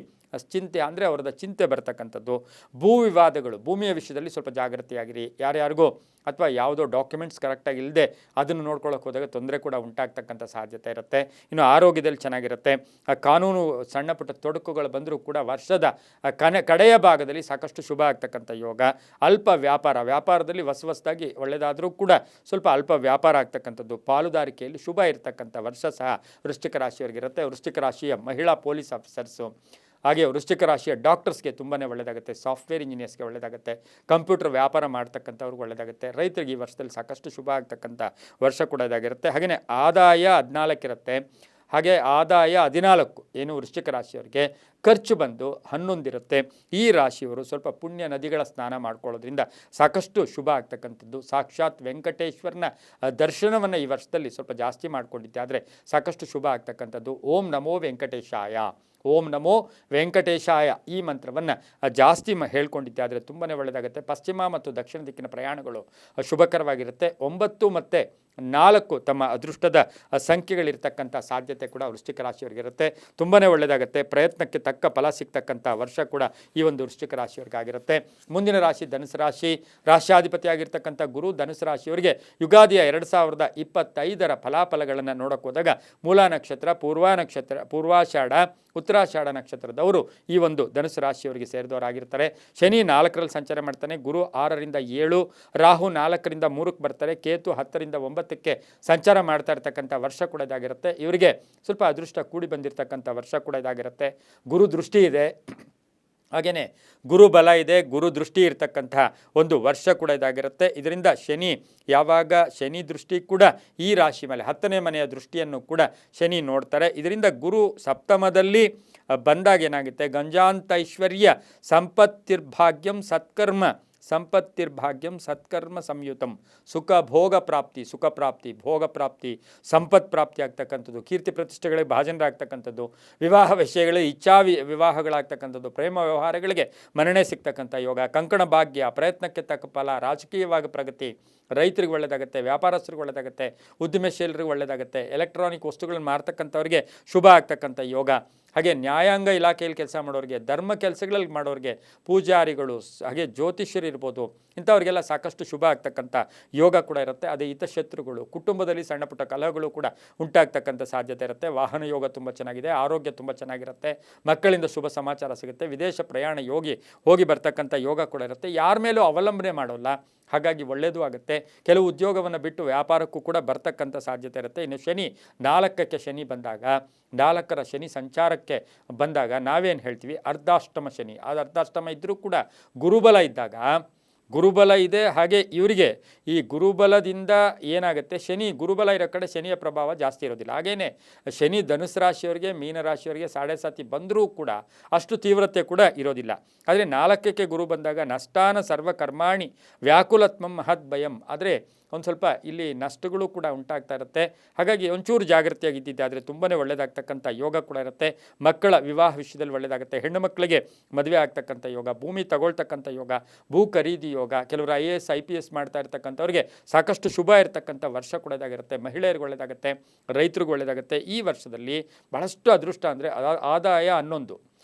ಚಿಂತೆ ಅಂದರೆ ಅವ್ರದ್ದು ಚಿಂತೆ ಬರ್ತಕ್ಕಂಥದ್ದು, ಭೂ ವಿವಾದಗಳು, ಭೂಮಿಯ ವಿಷಯದಲ್ಲಿ ಸ್ವಲ್ಪ ಜಾಗೃತಿಯಾಗಿರಿ. ಯಾರ್ಯಾರಿಗೂ ಅಥವಾ ಯಾವುದೋ ಡಾಕ್ಯುಮೆಂಟ್ಸ್ ಕರೆಕ್ಟಾಗಿ ಇಲ್ಲದೆ ಅದನ್ನು ನೋಡ್ಕೊಳ್ಳೋಕೆ ಹೋದಾಗ ತೊಂದರೆ ಕೂಡ ಉಂಟಾಗ್ತಕ್ಕಂಥ ಸಾಧ್ಯತೆ ಇರುತ್ತೆ. ಇನ್ನು ಆರೋಗ್ಯದಲ್ಲಿ ಚೆನ್ನಾಗಿರುತ್ತೆ. ಕಾನೂನು ಸಣ್ಣ ಪುಟ್ಟ ತೊಡಕುಗಳು ಬಂದರೂ ಕೂಡ ವರ್ಷದ ಕಡೆಯ ಭಾಗದಲ್ಲಿ ಸಾಕಷ್ಟು ಶುಭ ಆಗ್ತಕ್ಕಂಥ ಯೋಗ. ಅಲ್ಪ ವ್ಯಾಪಾರದಲ್ಲಿ ಹೊಸದಾಗಿ ಒಳ್ಳೆಯದಾದರೂ ಕೂಡ ಸ್ವಲ್ಪ ಅಲ್ಪ ವ್ಯಾಪಾರ ಆಗ್ತಕ್ಕಂಥದ್ದು, ಪಾಲುದಾರಿಕೆಯಲ್ಲಿ ಶುಭ ಇರತಕ್ಕಂಥ ವರ್ಷ ಸಹ ವೃಶ್ಚಿಕ ರಾಶಿಯವರಿಗಿರುತ್ತೆ. ವೃಶ್ಚಿಕ ರಾಶಿಯ ಮಹಿಳಾ ಪೊಲೀಸ್ ಆಫೀಸರ್ಸು, ಹಾಗೆ ವೃಶ್ಚಿಕ ರಾಶಿಯ ಡಾಕ್ಟರ್ಸ್ಗೆ ತುಂಬಾ ಒಳ್ಳೆಯದಾಗುತ್ತೆ, ಸಾಫ್ಟ್ವೇರ್ ಇಂಜಿನಿಯರ್ಸ್ಗೆ ಒಳ್ಳೆಯದಾಗುತ್ತೆ, ಕಂಪ್ಯೂಟರ್ ವ್ಯಾಪಾರ ಮಾಡ್ತಕ್ಕಂಥವ್ರಿಗೆ ಒಳ್ಳೆಯದಾಗುತ್ತೆ. ರೈತರಿಗೆ ಈ ವರ್ಷದಲ್ಲಿ ಸಾಕಷ್ಟು ಶುಭ ಆಗ್ತಕ್ಕಂಥ ವರ್ಷ ಕೂಡ ಇದಾಗಿರುತ್ತೆ. ಹಾಗೆಯೇ ಆದಾಯ 14 ಇರುತ್ತೆ, ಹಾಗೆ ಆದಾಯ 14 ಏನು ವೃಶ್ಚಿಕ ರಾಶಿಯವರಿಗೆ, ಖರ್ಚು ಬಂದು 11 ಇರುತ್ತೆ. ಈ ರಾಶಿಯವರು ಸ್ವಲ್ಪ ಪುಣ್ಯ ನದಿಗಳ ಸ್ನಾನ ಮಾಡ್ಕೊಳ್ಳೋದ್ರಿಂದ ಸಾಕಷ್ಟು ಶುಭ ಆಗ್ತಕ್ಕಂಥದ್ದು. ಸಾಕ್ಷಾತ್ ವೆಂಕಟೇಶ್ವರನ ದರ್ಶನವನ್ನು ಈ ವರ್ಷದಲ್ಲಿ ಸ್ವಲ್ಪ ಜಾಸ್ತಿ ಮಾಡ್ಕೊಂಡಿದ್ದೆ ಆದರೆ ಸಾಕಷ್ಟು ಶುಭ ಆಗ್ತಕ್ಕಂಥದ್ದು. ಓಂ ನಮೋ ವೆಂಕಟೇಶಾಯ, ಓಂ ನಮೋ ವೆಂಕಟೇಶಾಯ ಈ ಮಂತ್ರವನ್ನು ಜಾಸ್ತಿ ಹೇಳ್ಕೊಂಡಿದ್ದೆ ಆದರೆ ತುಂಬಾ ಒಳ್ಳೆಯದಾಗುತ್ತೆ. ಪಶ್ಚಿಮ ಮತ್ತು ದಕ್ಷಿಣ ದಿಕ್ಕಿನ ಪ್ರಯಾಣಗಳು ಶುಭಕರವಾಗಿರುತ್ತೆ. 9 ಮತ್ತು 4 ತಮ್ಮ ಅದೃಷ್ಟದ ಸಂಖ್ಯೆಗಳಿರ್ತಕ್ಕಂಥ ಸಾಧ್ಯತೆ ಕೂಡ ವೃಶ್ಚಿಕ ರಾಶಿಯವರಿಗಿರುತ್ತೆ. ತುಂಬಾ ಒಳ್ಳೆಯದಾಗುತ್ತೆ. ಪ್ರಯತ್ನಕ್ಕೆ ತಕ್ಕ ಫಲ ಸಿಗ್ತಕ್ಕಂಥ ವರ್ಷ ಕೂಡ ಈ ಒಂದು ವೃಶ್ಚಿಕ ರಾಶಿಯವರಿಗಾಗಿರುತ್ತೆ. ಮುಂದಿನ ರಾಶಿ ಧನುಸು ರಾಶಿ, ರಾಶ್ಯಾಧಿಪತಿಯಾಗಿರ್ತಕ್ಕಂಥ ಗುರು ಧನುಸು ರಾಶಿಯವರಿಗೆ ಯುಗಾದಿಯ 2025ರ ಫಲಾಫಲಗಳನ್ನು ನೋಡೋಕೆ ಹೋದಾಗ ಮೂಲ ನಕ್ಷತ್ರ, ಪೂರ್ವಾಷಾಢ, ಉತ್ತರಾಷಾಢ ನಕ್ಷತ್ರದವರು ಈ ಒಂದು ಧನುಸು ರಾಶಿಯವರಿಗೆ ಸೇರಿದವರಾಗಿರ್ತಾರೆ. ಶನಿ 4ರಲ್ಲಿ ಸಂಚಾರ ಮಾಡ್ತಾನೆ, ಗುರು 6ರಿಂದ 7, ರಾಹು 4ರಿಂದ 3ಕ್ಕೆ ಬರ್ತಾರೆ, ಕೇತು 10ರಿಂದ 9ಕ್ಕೆ ಸಂಚಾರ ಮಾಡ್ತಾ ಇರ್ತಕ್ಕಂಥ ವರ್ಷ ಕೂಡ ಇದಾಗಿರುತ್ತೆ. ಇವರಿಗೆ ಸ್ವಲ್ಪ ಅದೃಷ್ಟ ಕೂಡಿ ಬಂದಿರತಕ್ಕಂಥ ವರ್ಷ ಕೂಡ ಇದಾಗಿರುತ್ತೆ. ಗುರು ದೃಷ್ಟಿ ಇದೆ, ಹಾಗೆಯೇ ಗುರು ಬಲ ಇದೆ, ಗುರು ದೃಷ್ಟಿ ಇರ್ತಕ್ಕಂಥ ಒಂದು ವರ್ಷ ಕೂಡ ಇದಾಗಿರುತ್ತೆ. ಇದರಿಂದ ಶನಿ ಯಾವಾಗ ಶನಿ ದೃಷ್ಟಿ ಕೂಡ ಈ ರಾಶಿ ಮೇಲೆ 10ನೇ ಮನೆಯ ದೃಷ್ಟಿಯನ್ನು ಕೂಡ ಶನಿ ನೋಡ್ತಾರೆ. ಇದರಿಂದ ಗುರು ಸಪ್ತಮದಲ್ಲಿ ಬಂದಾಗ ಏನಾಗುತ್ತೆ, ಗಂಜಾಂತೈಶ್ವರ್ಯ ಸಂಪತ್ತಿರ್ಭಾಗ್ಯಂ ಸತ್ಕರ್ಮ ಸಂಯುತಂ, ಸುಖ ಪ್ರಾಪ್ತಿ ಭೋಗ ಪ್ರಾಪ್ತಿ ಸಂಪತ್ ಪ್ರಾಪ್ತಿ ಆಗ್ತಕ್ಕಂಥದ್ದು, ಕೀರ್ತಿ ಪ್ರತಿಷ್ಠೆಗಳಿಗೆ ಭಾಜನರಾಗ್ತಕ್ಕಂಥದ್ದು, ವಿವಾಹ ವಿಷಯಗಳಿಗೆ ವಿವಾಹಗಳಾಗ್ತಕ್ಕಂಥದ್ದು, ಪ್ರೇಮ ವ್ಯವಹಾರಗಳಿಗೆ ಮನ್ನಣೆ ಸಿಗ್ತಕ್ಕಂಥ ಯೋಗ, ಕಂಕಣ ಭಾಗ್ಯ, ಪ್ರಯತ್ನಕ್ಕೆ ತಕ್ಕ ಫಲ, ರಾಜಕೀಯವಾಗಿ ಪ್ರಗತಿ, ರೈತರಿಗೆ ಒಳ್ಳೆಯದಾಗುತ್ತೆ, ವ್ಯಾಪಾರಸ್ಥರಿಗೆ ಒಳ್ಳೆಯದಾಗುತ್ತೆ, ಉದ್ಯಮಶೀಲರಿಗೆ ಒಳ್ಳೆಯದಾಗುತ್ತೆ, ಎಲೆಕ್ಟ್ರಾನಿಕ್ ವಸ್ತುಗಳನ್ನು ಮಾರ್ತಕ್ಕಂಥವ್ರಿಗೆ ಶುಭ ಆಗ್ತಕ್ಕಂಥ ಯೋಗ. ಹಾಗೆ ನ್ಯಾಯಾಂಗ ಇಲಾಖೆಯಲ್ಲಿ ಕೆಲಸ ಮಾಡೋರಿಗೆ, ಧರ್ಮ ಕೆಲಸಗಳಲ್ಲಿ ಮಾಡೋರಿಗೆ, ಪೂಜಾರಿಗಳು, ಹಾಗೆ ಜ್ಯೋತಿಷ್ಯರು ಇರ್ಬೋದು, ಇಂಥವ್ರಿಗೆಲ್ಲ ಸಾಕಷ್ಟು ಶುಭ ಆಗ್ತಕ್ಕಂಥ ಯೋಗ ಕೂಡ ಇರುತ್ತೆ. ಅದೇ ಹಿತಶತ್ರುಗಳು, ಕುಟುಂಬದಲ್ಲಿ ಸಣ್ಣ ಪುಟ್ಟ ಕಲಹಗಳು ಕೂಡ ಉಂಟಾಗ್ತಕ್ಕಂಥ ಸಾಧ್ಯತೆ ಇರುತ್ತೆ. ವಾಹನ ಯೋಗ ತುಂಬ ಚೆನ್ನಾಗಿದೆ, ಆರೋಗ್ಯ ತುಂಬ ಚೆನ್ನಾಗಿರುತ್ತೆ, ಮಕ್ಕಳಿಂದ ಶುಭ ಸಮಾಚಾರ ಸಿಗುತ್ತೆ, ವಿದೇಶ ಪ್ರಯಾಣ ಹೋಗಿ ಬರ್ತಕ್ಕಂಥ ಯೋಗ ಕೂಡ ಇರುತ್ತೆ. ಯಾರ ಮೇಲೂ ಅವಲಂಬನೆ ಮಾಡೋಲ್ಲ, ಹಾಗಾಗಿ ಒಳ್ಳೆಯದು ಆಗುತ್ತೆ. ಕೆಲವು ಉದ್ಯೋಗವನ್ನು ಬಿಟ್ಟು ವ್ಯಾಪಾರಕ್ಕೂ ಕೂಡ ಬರ್ತಕ್ಕಂಥ ಸಾಧ್ಯತೆ ಇರುತ್ತೆ. ಇನ್ನು ಶನಿ 4ಕ್ಕೆ ಶನಿ ಬಂದಾಗ, 4ರ ಶನಿ ಸಂಚಾರಕ್ಕೆ ಬಂದಾಗ ನಾವೇನು ಹೇಳ್ತೀವಿ, ಅರ್ಧಾಷ್ಟಮ ಶನಿ. ಅದು ಅರ್ಧಾಷ್ಟಮ ಇದ್ದರೂ ಕೂಡ ಗುರುಬಲ ಇದ್ದಾಗ, ಗುರುಬಲ ಇದೆ. ಹಾಗೆ ಇವರಿಗೆ ಈ ಗುರುಬಲದಿಂದ ಏನಾಗುತ್ತೆ, ಶನಿ ಗುರುಬಲ ಇರೋ ಕಡೆ ಶನಿಯ ಪ್ರಭಾವ ಜಾಸ್ತಿ ಇರೋದಿಲ್ಲ. ಹಾಗೇನೆ ಶನಿ ಧನುಸು ರಾಶಿಯವರಿಗೆ, ಮೀನರಾಶಿಯವರಿಗೆ 7.5 ಬಂದರೂ ಕೂಡ ಅಷ್ಟು ತೀವ್ರತೆ ಕೂಡ ಇರೋದಿಲ್ಲ. ಆದರೆ 4ಕ್ಕೆ ಗುರು ಬಂದಾಗ ನಷ್ಟಾನ ಸರ್ವಕರ್ಮಾಣಿ ವ್ಯಾಕುಲತ್ಮಂ ಮಹದ್ ಭಯಂ, ಆದರೆ ಒಂದು ಸ್ವಲ್ಪ ಇಲ್ಲಿ ನಷ್ಟಗಳು ಕೂಡ ಉಂಟಾಗ್ತಾ ಇರುತ್ತೆ. ಹಾಗಾಗಿ ಒಂಚೂರು ಜಾಗೃತಿಯಾಗಿದ್ದಿದ್ದೆ ಆದರೆ ತುಂಬಾ ಒಳ್ಳೆಯದಾಗ್ತಕ್ಕಂಥ ಯೋಗ ಕೂಡ ಇರುತ್ತೆ. ಮಕ್ಕಳ ವಿವಾಹ ವಿಷಯದಲ್ಲಿ ಒಳ್ಳೆಯದಾಗುತ್ತೆ, ಹೆಣ್ಣು ಮಕ್ಕಳಿಗೆ ಮದುವೆ ಆಗ್ತಕ್ಕಂಥ ಯೋಗ, ಭೂಮಿ ತಗೊಳ್ತಕ್ಕಂಥ ಯೋಗ, ಭೂ ಖರೀದಿ ಯೋಗ, ಕೆಲವರು IAS IPS ಮಾಡ್ತಾ ಇರ್ತಕ್ಕಂಥವ್ರಿಗೆ ಸಾಕಷ್ಟು ಶುಭ ಇರತಕ್ಕಂಥ ವರ್ಷ ಕೂಡ ಇದಾಗಿರುತ್ತೆ. ಮಹಿಳೆಯರಿಗೆ ಒಳ್ಳೆಯದಾಗುತ್ತೆ, ರೈತರಿಗೂ ಒಳ್ಳೆಯದಾಗುತ್ತೆ. ಈ ವರ್ಷದಲ್ಲಿ ಬಹಳಷ್ಟು ಅದೃಷ್ಟ ಅಂದರೆ ಆದಾಯ 11,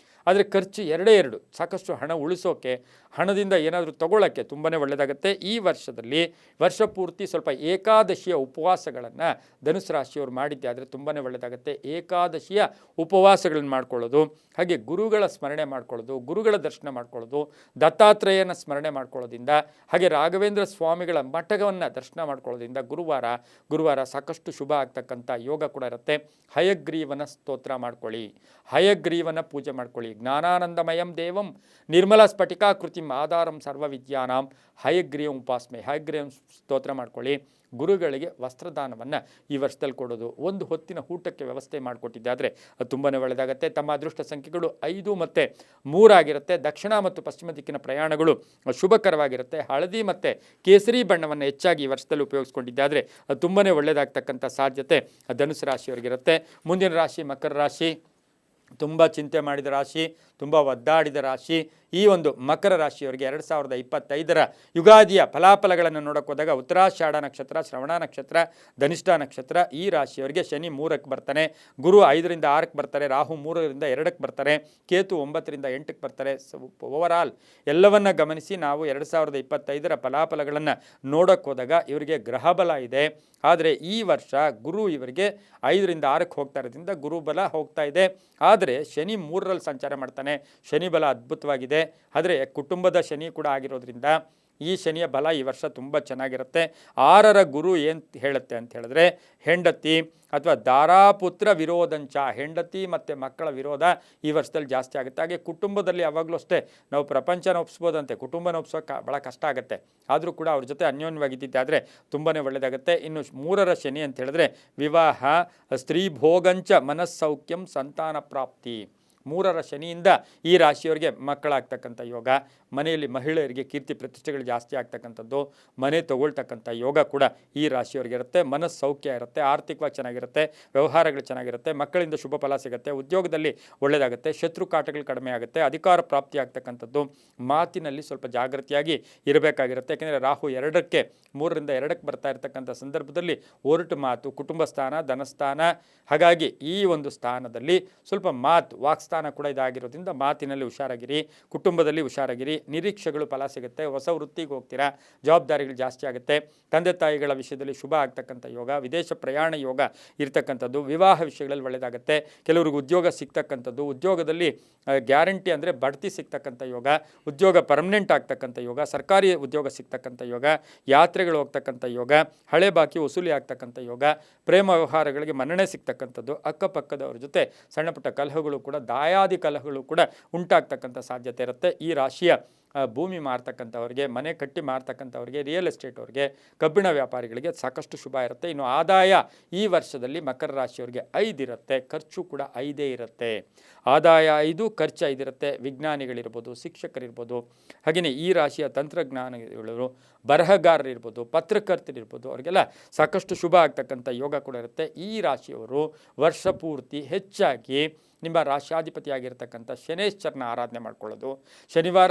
ಆದರೆ ಖರ್ಚು 2, ಸಾಕಷ್ಟು ಹಣ ಉಳಿಸೋಕೆ, ಹಣದಿಂದ ಏನಾದರೂ ತಗೊಳ್ಳೋಕ್ಕೆ ತುಂಬಾ ಒಳ್ಳೆಯದಾಗುತ್ತೆ. ಈ ವರ್ಷದಲ್ಲಿ ವರ್ಷ ಪೂರ್ತಿ ಸ್ವಲ್ಪ ಏಕಾದಶಿಯ ಉಪವಾಸಗಳನ್ನು ಧನುಸು ರಾಶಿಯವರು ಮಾಡಿದ್ದೆ ಆದರೆ ತುಂಬಾ ಒಳ್ಳೆಯದಾಗುತ್ತೆ. ಏಕಾದಶಿಯ ಉಪವಾಸಗಳನ್ನು ಮಾಡ್ಕೊಳ್ಳೋದು, ಹಾಗೆ ಗುರುಗಳ ಸ್ಮರಣೆ ಮಾಡ್ಕೊಳ್ಳೋದು, ಗುರುಗಳ ದರ್ಶನ ಮಾಡ್ಕೊಳ್ಳೋದು, ದತ್ತಾತ್ರೇಯನ ಸ್ಮರಣೆ ಮಾಡ್ಕೊಳ್ಳೋದ್ರಿಂದ, ಹಾಗೆ ರಾಘವೇಂದ್ರ ಸ್ವಾಮಿಗಳ ಮಠವನ್ನು ದರ್ಶನ ಮಾಡ್ಕೊಳ್ಳೋದ್ರಿಂದ ಗುರುವಾರ ಸಾಕಷ್ಟು ಶುಭ ಆಗ್ತಕ್ಕಂಥ ಯೋಗ ಕೂಡ ಇರುತ್ತೆ. ಹಯಗ್ರೀವನ ಸ್ತೋತ್ರ ಮಾಡ್ಕೊಳ್ಳಿ, ಹಯಗ್ರೀವನ ಪೂಜೆ ಮಾಡ್ಕೊಳ್ಳಿ. ಜ್ಞಾನಾನಂದಮಯಂ ದೇವಂ ನಿರ್ಮಲ ಸ್ಫಟಿಕಾಕೃತಿಂ ಆಧಾರಂ ಸರ್ವವಿದ್ಯಾನಾಂ ಹಯಗ್ರೀವಂ ಉಪಾಸ್ಮೆ, ಹಯಗ್ರೀವಂ ಸ್ತೋತ್ರ ಮಾಡ್ಕೊಳ್ಳಿ. ಗುರುಗಳಿಗೆ ವಸ್ತ್ರದಾನವನ್ನು ಈ ವರ್ಷದಲ್ಲಿ ಕೊಡೋದು, ಒಂದು ಹೊತ್ತಿನ ಊಟಕ್ಕೆ ವ್ಯವಸ್ಥೆ ಮಾಡಿಕೊಟ್ಟಿದ್ದೆ ಆದರೆ ಅದು ತುಂಬಾ ಒಳ್ಳೆಯದಾಗುತ್ತೆ. ತಮ್ಮ ಅದೃಷ್ಟ ಸಂಖ್ಯೆಗಳು 5 ಮತ್ತು 3 ಆಗಿರುತ್ತೆ. ದಕ್ಷಿಣ ಮತ್ತು ಪಶ್ಚಿಮ ದಿಕ್ಕಿನ ಪ್ರಯಾಣಗಳು ಶುಭಕರವಾಗಿರುತ್ತೆ. ಹಳದಿ ಮತ್ತು ಕೇಸರಿ ಬಣ್ಣವನ್ನು ಹೆಚ್ಚಾಗಿ ಈ ವರ್ಷದಲ್ಲಿ ಉಪಯೋಗಿಸ್ಕೊಂಡಿದ್ದೆ ಆದರೆ ಅದು ತುಂಬಾ ಒಳ್ಳೆಯದಾಗ್ತಕ್ಕಂಥ ಸಾಧ್ಯತೆ ಧನುಸು ರಾಶಿಯವರಿಗಿರುತ್ತೆ. ಮುಂದಿನ ರಾಶಿ ಮಕರ ರಾಶಿ. ತುಂಬ ಚಿಂತೆ ಮಾಡಿದ ರಾಶಿ, ತುಂಬ ಒದ್ದಾಡಿದ ರಾಶಿ. ಈ ಒಂದು ಮಕರ ರಾಶಿಯವರಿಗೆ 2025ರ ಯುಗಾದಿಯ ಫಲಾಫಲಗಳನ್ನು ನೋಡೋಕೆ ಹೋದಾಗ ಉತ್ತರಾಷಾಢ ನಕ್ಷತ್ರ, ಶ್ರವಣ ನಕ್ಷತ್ರ, ಧನಿಷ್ಠ ನಕ್ಷತ್ರ. ಈ ರಾಶಿಯವರಿಗೆ ಶನಿ 3ಕ್ಕೆ ಬರ್ತಾನೆ, ಗುರು 5ರಿಂದ 6ಕ್ಕೆ ಬರ್ತಾರೆ, ರಾಹು 3ರಿಂದ 2ಕ್ಕೆ ಬರ್ತಾರೆ, ಕೇತು 9ರಿಂದ 8ಕ್ಕೆ ಬರ್ತಾರೆ. ಓವರಾಲ್ ಎಲ್ಲವನ್ನ ಗಮನಿಸಿ ನಾವು 2025ರ ಫಲಾಫಲಗಳನ್ನು ನೋಡೋಕೆ ಹೋದಾಗ ಇವರಿಗೆ ಗ್ರಹ ಬಲ ಇದೆ. ಆದರೆ ಈ ವರ್ಷ ಗುರು ಇವರಿಗೆ 5ರಿಂದ 6ಕ್ಕೆ ಹೋಗ್ತಾ ಇರೋದ್ರಿಂದ ಗುರುಬಲ ಹೋಗ್ತಾ ಇದೆ. ಆದರೆ ಶನಿ 3ರಲ್ಲಿ ಸಂಚಾರ ಮಾಡ್ತಾನೆ, ಶನಿ ಬಲ ಅದ್ಭುತವಾಗಿದೆ. ಆದರೆ ಕುಟುಂಬದ ಶನಿ ಕೂಡ ಆಗಿರೋದ್ರಿಂದ ಈ ಶನಿಯ ಬಲ ಈ ವರ್ಷ ತುಂಬ ಚೆನ್ನಾಗಿರುತ್ತೆ. 6ರ ಗುರು ಏನು ಹೇಳುತ್ತೆ ಅಂತ ಹೇಳಿದ್ರೆ, ಹೆಂಡತಿ ಅಥವಾ ದಾರಾಪುತ್ರ ವಿರೋಧಂಚ, ಹೆಂಡತಿ ಮತ್ತು ಮಕ್ಕಳ ವಿರೋಧ ಈ ವರ್ಷದಲ್ಲಿ ಜಾಸ್ತಿ ಆಗುತ್ತೆ. ಹಾಗೆ ಕುಟುಂಬದಲ್ಲಿ ಯಾವಾಗಲೂ ಅಷ್ಟೇ ನಾವು ಪ್ರಪಂಚನ ಒಪ್ಪಿಸ್ಬೋದಂತೆ, ಕುಟುಂಬನ ಒಪ್ಪಿಸೋಕೆ ಭಾಳ ಕಷ್ಟ ಆಗುತ್ತೆ. ಆದರೂ ಕೂಡ ಅವ್ರ ಜೊತೆ ಅನ್ಯೋನ್ಯವಾಗಿದ್ದಿದ್ದೆ ಆದರೆ ತುಂಬಾ ಒಳ್ಳೆಯದಾಗುತ್ತೆ. ಇನ್ನು 3ರ ಶನಿ ಅಂತ ಹೇಳಿದ್ರೆ ವಿವಾಹ, ಸ್ತ್ರೀ ಭೋಗಂಚ ಮನಸ್ಸೌಖ್ಯಂ ಸಂತಾನ ಪ್ರಾಪ್ತಿ. 3ರ ಶನಿಯಿಂದ ಈ ರಾಶಿಯವರಿಗೆ ಮಕ್ಕಳಾಗ್ತಕ್ಕಂಥ ಯೋಗ, ಮನೆಯಲ್ಲಿ ಮಹಿಳೆಯರಿಗೆ ಕೀರ್ತಿ ಪ್ರತಿಷ್ಠೆಗಳು ಜಾಸ್ತಿ ಆಗ್ತಕ್ಕಂಥದ್ದು, ಮನೆ ತಗೊಳ್ತಕ್ಕಂಥ ಯೋಗ ಕೂಡ ಈ ರಾಶಿಯವರಿಗೆ ಇರುತ್ತೆ. ಮನಸ್ಸು ಸೌಖ್ಯ ಇರುತ್ತೆ, ಆರ್ಥಿಕವಾಗಿ ಚೆನ್ನಾಗಿರುತ್ತೆ, ವ್ಯವಹಾರಗಳು ಚೆನ್ನಾಗಿರುತ್ತೆ, ಮಕ್ಕಳಿಂದ ಶುಭ ಫಲ ಸಿಗುತ್ತೆ, ಉದ್ಯೋಗದಲ್ಲಿ ಒಳ್ಳೆಯದಾಗುತ್ತೆ, ಶತ್ರು ಕಾಟಗಳು ಕಡಿಮೆ ಆಗುತ್ತೆ, ಅಧಿಕಾರ ಪ್ರಾಪ್ತಿ ಆಗ್ತಕ್ಕಂಥದ್ದು. ಮಾತಿನಲ್ಲಿ ಸ್ವಲ್ಪ ಜಾಗೃತಿಯಾಗಿ ಇರಬೇಕಾಗಿರುತ್ತೆ. ಯಾಕೆಂದರೆ ರಾಹು 2ಕ್ಕೆ 3ರಿಂದ 2ಕ್ಕೆ ಬರ್ತಾ ಇರತಕ್ಕಂಥ ಸಂದರ್ಭದಲ್ಲಿ ಒರಟು ಮಾತು, ಕುಟುಂಬ ಸ್ಥಾನ, ಧನಸ್ಥಾನ, ಹಾಗಾಗಿ ಈ ಒಂದು ಸ್ಥಾನದಲ್ಲಿ ಸ್ವಲ್ಪ ಮಾತು, ವಾಕ್ಸ್ಥಾನ ಕೂಡ ಇದಾಗಿರೋದ್ರಿಂದ ಮಾತಿನಲ್ಲಿ ಹುಷಾರಾಗಿರಿ, ಕುಟುಂಬದಲ್ಲಿ ಹುಷಾರಾಗಿರಿ. ನಿರೀಕ್ಷೆಗಳು ಫಲ ಸಿಗುತ್ತೆ, ಹೊಸ ವೃತ್ತಿಗೆ ಹೋಗ್ತೀರಾ, ಜವಾಬ್ದಾರಿಗಳು ಜಾಸ್ತಿ ಆಗುತ್ತೆ, ತಂದೆ ತಾಯಿಗಳ ವಿಷಯದಲ್ಲಿ ಶುಭ ಆಗ್ತಕ್ಕಂಥ ಯೋಗ, ವಿದೇಶ ಪ್ರಯಾಣ ಯೋಗ ಇರ್ತಕ್ಕಂಥದ್ದು, ವಿವಾಹ ವಿಷಯಗಳಲ್ಲಿ ಒಳ್ಳೆಯದಾಗುತ್ತೆ, ಕೆಲವ್ರಿಗೆ ಉದ್ಯೋಗ ಸಿಗ್ತಕ್ಕಂಥದ್ದು, ಉದ್ಯೋಗದಲ್ಲಿ ಗ್ಯಾರಂಟಿ ಅಂದರೆ ಬಡ್ತಿ ಸಿಗ್ತಕ್ಕಂಥ ಯೋಗ, ಉದ್ಯೋಗ ಪರ್ಮನೆಂಟ್ ಆಗ್ತಕ್ಕಂಥ ಯೋಗ, ಸರ್ಕಾರಿ ಉದ್ಯೋಗ ಸಿಗ್ತಕ್ಕಂಥ ಯೋಗ, ಯಾತ್ರೆಗಳು ಹೋಗ್ತಕ್ಕಂಥ ಯೋಗ, ಹಳೆ ಬಾಕಿ ವಸೂಲಿ ಆಗ್ತಕ್ಕಂಥ ಯೋಗ, ಪ್ರೇಮ ವ್ಯವಹಾರಗಳಿಗೆ ಮನ್ನಣೆ ಸಿಗ್ತಕ್ಕಂಥದ್ದು, ಅಕ್ಕಪಕ್ಕದವ್ರ ಜೊತೆ ಸಣ್ಣ ಪುಟ್ಟ ಕಲಹಗಳು ಕೂಡ, ದಾಯಾದಿ ಕಲಹಗಳು ಕೂಡ ಉಂಟಾಗ್ತಕ್ಕಂಥ ಸಾಧ್ಯತೆ ಇರುತ್ತೆ. ಈ ರಾಶಿಯ ಭೂಮಿ ಮಾರ್ತಕ್ಕಂಥವ್ರಿಗೆ, ಮನೆ ಕಟ್ಟಿ ಮಾರ್ತಕ್ಕಂಥವ್ರಿಗೆ, ರಿಯಲ್ ಎಸ್ಟೇಟ್ ಅವ್ರಿಗೆ, ಕಬ್ಬಿಣ ವ್ಯಾಪಾರಿಗಳಿಗೆ ಸಾಕಷ್ಟು ಶುಭ ಇರುತ್ತೆ. ಇನ್ನು ಆದಾಯ ಈ ವರ್ಷದಲ್ಲಿ ಮಕರ ರಾಶಿಯವರಿಗೆ 5 ಇರುತ್ತೆ, ಖರ್ಚು ಕೂಡ 5 ಇರುತ್ತೆ. ಆದಾಯ 5, ಖರ್ಚು 5 ಇರುತ್ತೆ. ವಿಜ್ಞಾನಿಗಳಿರ್ಬೋದು, ಶಿಕ್ಷಕರಿರ್ಬೋದು, ಹಾಗೆಯೇ ಈ ರಾಶಿಯ ತಂತ್ರಜ್ಞಾನಿಗಳು, ಬರಹಗಾರರಿರ್ಬೋದು, ಪತ್ರಕರ್ತರಿರ್ಬೋದು, ಅವರಿಗೆಲ್ಲ ಸಾಕಷ್ಟು ಶುಭ ಆಗ್ತಕ್ಕಂಥ ಯೋಗ ಕೂಡ ಇರುತ್ತೆ. ಈ ರಾಶಿಯವರು ವರ್ಷ ಪೂರ್ತಿ ಹೆಚ್ಚಾಗಿ ನಿಮ್ಮ ರಾಶ್ಯಾಧಿಪತಿಯಾಗಿರ್ತಕ್ಕಂಥ ಶನೇಶ್ವರನ ಆರಾಧನೆ ಮಾಡ್ಕೊಳ್ಳೋದು, ಶನಿವಾರ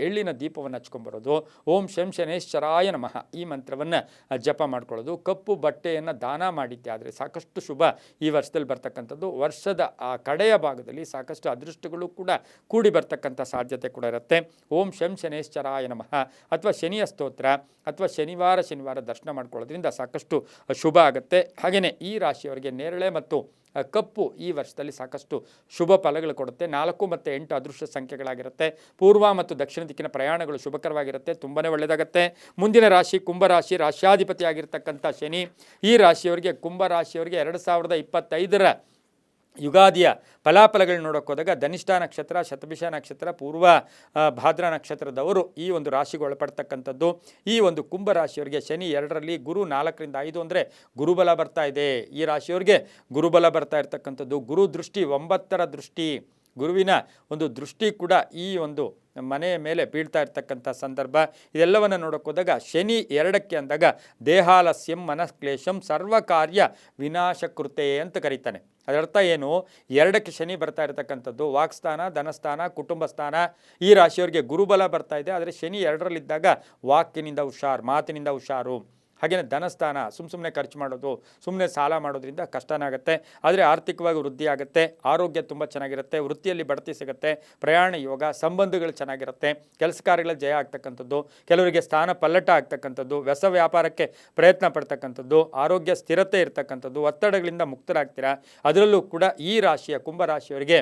ಎಳ್ಳಿನ ದೀಪವನ್ನು ಹಚ್ಕೊಂಬರೋದು, ಓಂ ಶಂ ಶನೇಶ್ವರಾಯ ನಮಃ ಈ ಮಂತ್ರವನ್ನು ಜಪ ಮಾಡ್ಕೊಳ್ಳೋದು, ಕಪ್ಪು ಬಟ್ಟೆಯನ್ನು ದಾನ ಮಾಡಿದ್ದಾದರೆ ಸಾಕಷ್ಟು ಶುಭ ಈ ವರ್ಷದಲ್ಲಿ ಬರ್ತಕ್ಕಂಥದ್ದು. ವರ್ಷದ ಆ ಕಡೆಯ ಭಾಗದಲ್ಲಿ ಸಾಕಷ್ಟು ಅದೃಷ್ಟಗಳು ಕೂಡ ಕೂಡಿ ಬರ್ತಕ್ಕಂಥ ಸಾಧ್ಯತೆ ಕೂಡ ಇರುತ್ತೆ. ಓಂ ಶಂ ಶನೇಶ್ವರಾಯ ನಮಃ ಅಥವಾ ಶನಿಯ ಸ್ತೋತ್ರ ಅಥವಾ ಶನಿವಾರ ದರ್ಶನ ಮಾಡ್ಕೊಳ್ಳೋದ್ರಿಂದ ಸಾಕಷ್ಟು ಶುಭ ಆಗುತ್ತೆ. ಹಾಗೆಯೇ ಈ ರಾಶಿಯವರಿಗೆ ನೇರಳೆ ಮತ್ತು ಕಪ್ಪು ಈ ವರ್ಷದಲ್ಲಿ ಸಾಕಷ್ಟು ಶುಭ ಫಲಗಳು ಕೊಡುತ್ತೆ. 4 ಮತ್ತು 8 ಅದೃಷ್ಟ ಸಂಖ್ಯೆಗಳಾಗಿರುತ್ತೆ. ಪೂರ್ವ ಮತ್ತು ದಕ್ಷಿಣ ದಿಕ್ಕಿನ ಪ್ರಯಾಣಗಳು ಶುಭಕರವಾಗಿರುತ್ತೆ, ತುಂಬಾ ಒಳ್ಳೆಯದಾಗುತ್ತೆ. ಮುಂದಿನ ರಾಶಿ ಕುಂಭರಾಶಿ, ರಾಶ್ಯಾಧಿಪತಿ ಆಗಿರ್ತಕ್ಕಂಥ ಶನಿ. ಈ ರಾಶಿಯವರಿಗೆ, ಕುಂಭರಾಶಿಯವರಿಗೆ 2025ರ ಯುಗಾದಿಯ ಫಲಾಫಲಗಳನ್ನ ನೋಡೋಕೆ ಹೋದಾಗ ಧನಿಷ್ಠ ನಕ್ಷತ್ರ, ಶತಭಿಷ ನಕ್ಷತ್ರ, ಪೂರ್ವ ಭಾದ್ರ ನಕ್ಷತ್ರದವರು ಈ ಒಂದು ರಾಶಿಗೆ ಒಳಪಡ್ತಕ್ಕಂಥದ್ದು. ಈ ಒಂದು ಕುಂಭರಾಶಿಯವರಿಗೆ ಶನಿ 2ರಲ್ಲಿ, ಗುರು 4ರಿಂದ 5 ಅಂದರೆ ಗುರುಬಲ ಬರ್ತಾ ಇದೆ. ಈ ರಾಶಿಯವರಿಗೆ ಗುರುಬಲ ಬರ್ತಾ ಇರ್ತಕ್ಕಂಥದ್ದು. ಗುರು ದೃಷ್ಟಿ 9ರ ದೃಷ್ಟಿ, ಗುರುವಿನ ಒಂದು ದೃಷ್ಟಿ ಕೂಡ ಈ ಒಂದು ಮನೆಯ ಮೇಲೆ ಬೀಳ್ತಾ ಇರ್ತಕ್ಕಂಥ ಸಂದರ್ಭ. ಇದೆಲ್ಲವನ್ನು ನೋಡೋಕೆ ಹೋದಾಗ ಶನಿ 2ಕ್ಕೆ ಅಂದಾಗ ದೇಹಾಲಸ್ಯಂ ಮನಃಕ್ಲೇಶಂ ಸರ್ವಕಾರ್ಯ ವಿನಾಶಕೃತೆ ಅಂತ ಕರೀತಾನೆ. ಅದರ್ಥ ಏನು? 2ಕ್ಕೆ ಶನಿ ಬರ್ತಾ ಇರತಕ್ಕಂಥದ್ದು ವಾಕ್ಸ್ಥಾನ, ಧನಸ್ಥಾನ, ಕುಟುಂಬ ಸ್ಥಾನ. ಈ ರಾಶಿಯವರಿಗೆ ಗುರುಬಲ ಬರ್ತಾ ಇದೆ, ಆದರೆ ಶನಿ 2ರಲ್ಲಿದ್ದಾಗ ವಾಕಿನಿಂದ ಹುಷಾರು, ಮಾತಿನಿಂದ ಹುಷಾರು. ಹಾಗೆಯೇ ಧನಸ್ಥಾನ, ಸುಮ್ಮನೆ ಖರ್ಚು ಮಾಡೋದು, ಸುಮ್ಮನೆ ಸಾಲ ಮಾಡೋದ್ರಿಂದ ಕಷ್ಟನಾಗುತ್ತೆ. ಆದರೆ ಆರ್ಥಿಕವಾಗಿ ವೃದ್ಧಿ ಆಗುತ್ತೆ, ಆರೋಗ್ಯ ತುಂಬ ಚೆನ್ನಾಗಿರುತ್ತೆ, ವೃತ್ತಿಯಲ್ಲಿ ಬಡ್ತಿ ಸಿಗುತ್ತೆ, ಪ್ರಯಾಣ ಯೋಗ, ಸಂಬಂಧಗಳು ಚೆನ್ನಾಗಿರುತ್ತೆ, ಕೆಲಸ ಕಾರ್ಯಗಳ ಜಯ ಆಗ್ತಕ್ಕಂಥದ್ದು, ಕೆಲವರಿಗೆ ಸ್ಥಾನ ಪಲ್ಲಟ ಆಗ್ತಕ್ಕಂಥದ್ದು, ವ್ಯಸ ವ್ಯಾಪಾರಕ್ಕೆ ಪ್ರಯತ್ನ ಪಡ್ತಕ್ಕಂಥದ್ದು, ಆರೋಗ್ಯ ಸ್ಥಿರತೆ ಇರ್ತಕ್ಕಂಥದ್ದು, ಒತ್ತಡಗಳಿಂದ ಮುಕ್ತರಾಗ್ತೀರಾ. ಅದರಲ್ಲೂ ಕೂಡ ಈ ರಾಶಿಯ ಕುಂಭರಾಶಿಯವರಿಗೆ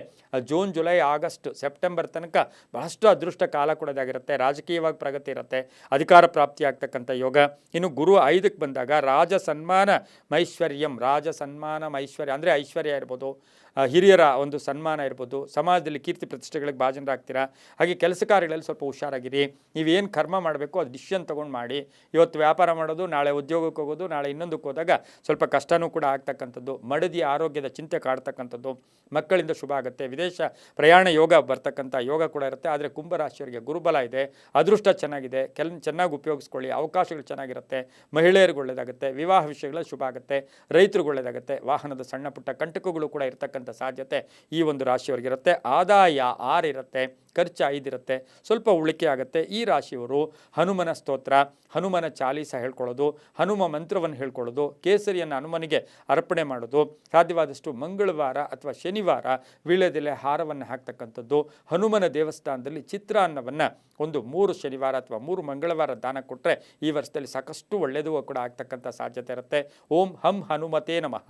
ಜೂನ್, ಜುಲೈ, ಆಗಸ್ಟ್, ಸೆಪ್ಟೆಂಬರ್ ತನಕ ಬಹಳಷ್ಟು ಅದೃಷ್ಟ ಕಾಲ ಕೊಡೋದಾಗಿರುತ್ತೆ. ರಾಜಕೀಯವಾಗಿ ಪ್ರಗತಿ ಇರುತ್ತೆ, ಅಧಿಕಾರ ಪ್ರಾಪ್ತಿ ಆಗ್ತಕ್ಕಂಥ ಯೋಗ. ಇನ್ನು ಗುರು 5ಕ್ಕೆ ಬಂದಾಗ ರಾಜ ಸನ್ಮಾನ ಮೈಶ್ವರ್ಯಂ, ರಾಜ ಸನ್ಮಾನ ಮೈಶ್ವರ್ಯ ಅಂದರೆ ಐಶ್ವರ್ಯ ಇರ್ಬೋದು, ಹಿರಿಯರ ಒಂದು ಸನ್ಮಾನ ಇರ್ಬೋದು, ಸಮಾಜದಲ್ಲಿ ಕೀರ್ತಿ ಪ್ರತಿಷ್ಠೆಗಳಿಗೆ ಭಾಜನರಾಗ್ತೀರಾ. ಹಾಗೆ ಕೆಲಸ ಕಾರ್ಯಗಳಲ್ಲಿ ಸ್ವಲ್ಪ ಹುಷಾರಾಗಿರಿ. ನೀವೇನು ಕರ್ಮ ಮಾಡಬೇಕು ಅದು ಡಿಸಿಷನ್ ತೊಗೊಂಡು ಮಾಡಿ. ಇವತ್ತು ವ್ಯಾಪಾರ ಮಾಡೋದು, ನಾಳೆ ಉದ್ಯೋಗಕ್ಕೆ ಹೋಗೋದು, ನಾಳೆ ಇನ್ನೊಂದಕ್ಕೆ ಹೋದಾಗ ಸ್ವಲ್ಪ ಕಷ್ಟನೂ ಕೂಡ ಆಗ್ತಕ್ಕಂಥದ್ದು. ಮಡದಿ ಆರೋಗ್ಯದ ಚಿಂತೆ ಕಾಡ್ತಕ್ಕಂಥದ್ದು, ಮಕ್ಕಳಿಂದ ಶುಭ ಆಗುತ್ತೆ, ವಿದೇಶ ಪ್ರಯಾಣ ಯೋಗ ಬರ್ತಕ್ಕಂಥ ಯೋಗ ಕೂಡ ಇರುತ್ತೆ. ಆದರೆ ಕುಂಭರಾಶಿಯವರಿಗೆ ಗುರುಬಲ ಇದೆ, ಅದೃಷ್ಟ ಚೆನ್ನಾಗಿದೆ, ಚೆನ್ನಾಗಿ ಉಪಯೋಗಿಸ್ಕೊಳ್ಳಿ, ಅವಕಾಶಗಳು ಚೆನ್ನಾಗಿರುತ್ತೆ, ಮಹಿಳೆಯರಿಗೆ ಒಳ್ಳೆಯದಾಗುತ್ತೆ, ವಿವಾಹ ವಿಷಯಗಳಲ್ಲಿ ಶುಭ ಆಗುತ್ತೆ, ರೈತರಿಗೆ ಒಳ್ಳೆಯದಾಗುತ್ತೆ, ವಾಹನದ ಸಣ್ಣ ಪುಟ್ಟ ಕಂಟಕಗಳು ಕೂಡ ಇರ್ತಕ್ಕಂಥ ಸಾಧ್ಯತೆ ಈ ಒಂದು ರಾಶಿಯವರಿಗಿರುತ್ತೆ. ಆದಾಯ 6 ಇರುತ್ತೆ, ಖರ್ಚು 5 ಇರುತ್ತೆ, ಸ್ವಲ್ಪ ಉಳಿಕೆ ಆಗುತ್ತೆ. ಈ ರಾಶಿಯವರು ಹನುಮನ ಸ್ತೋತ್ರ, ಹನುಮನ ಚಾಲೀಸ ಹೇಳ್ಕೊಳ್ಳೋದು, ಹನುಮ ಮಂತ್ರವನ್ನು ಹೇಳ್ಕೊಳ್ಳೋದು, ಕೇಸರಿಯನ್ನು ಹನುಮನಿಗೆ ಅರ್ಪಣೆ ಮಾಡೋದು, ಸಾಧ್ಯವಾದಷ್ಟು ಮಂಗಳವಾರ ಅಥವಾ ಶನಿವಾರ ವೀಳ್ಯದೆಲೆ ಹಾರವನ್ನು ಹಾಕ್ತಕ್ಕಂಥದ್ದು, ಹನುಮನ ದೇವಸ್ಥಾನದಲ್ಲಿ ಚಿತ್ರಾನ್ನವನ್ನು ಒಂದು 3 ಶನಿವಾರ ಅಥವಾ 3 ಮಂಗಳವಾರ ದಾನ ಕೊಟ್ಟರೆ ಈ ವರ್ಷದಲ್ಲಿ ಸಾಕಷ್ಟು ಒಳ್ಳೆಯದು ಕೂಡ ಆಗ್ತಕ್ಕಂಥ ಸಾಧ್ಯತೆ ಇರುತ್ತೆ. ಓಂ ಹಂ ಹನುಮತೇ ನಮಃ,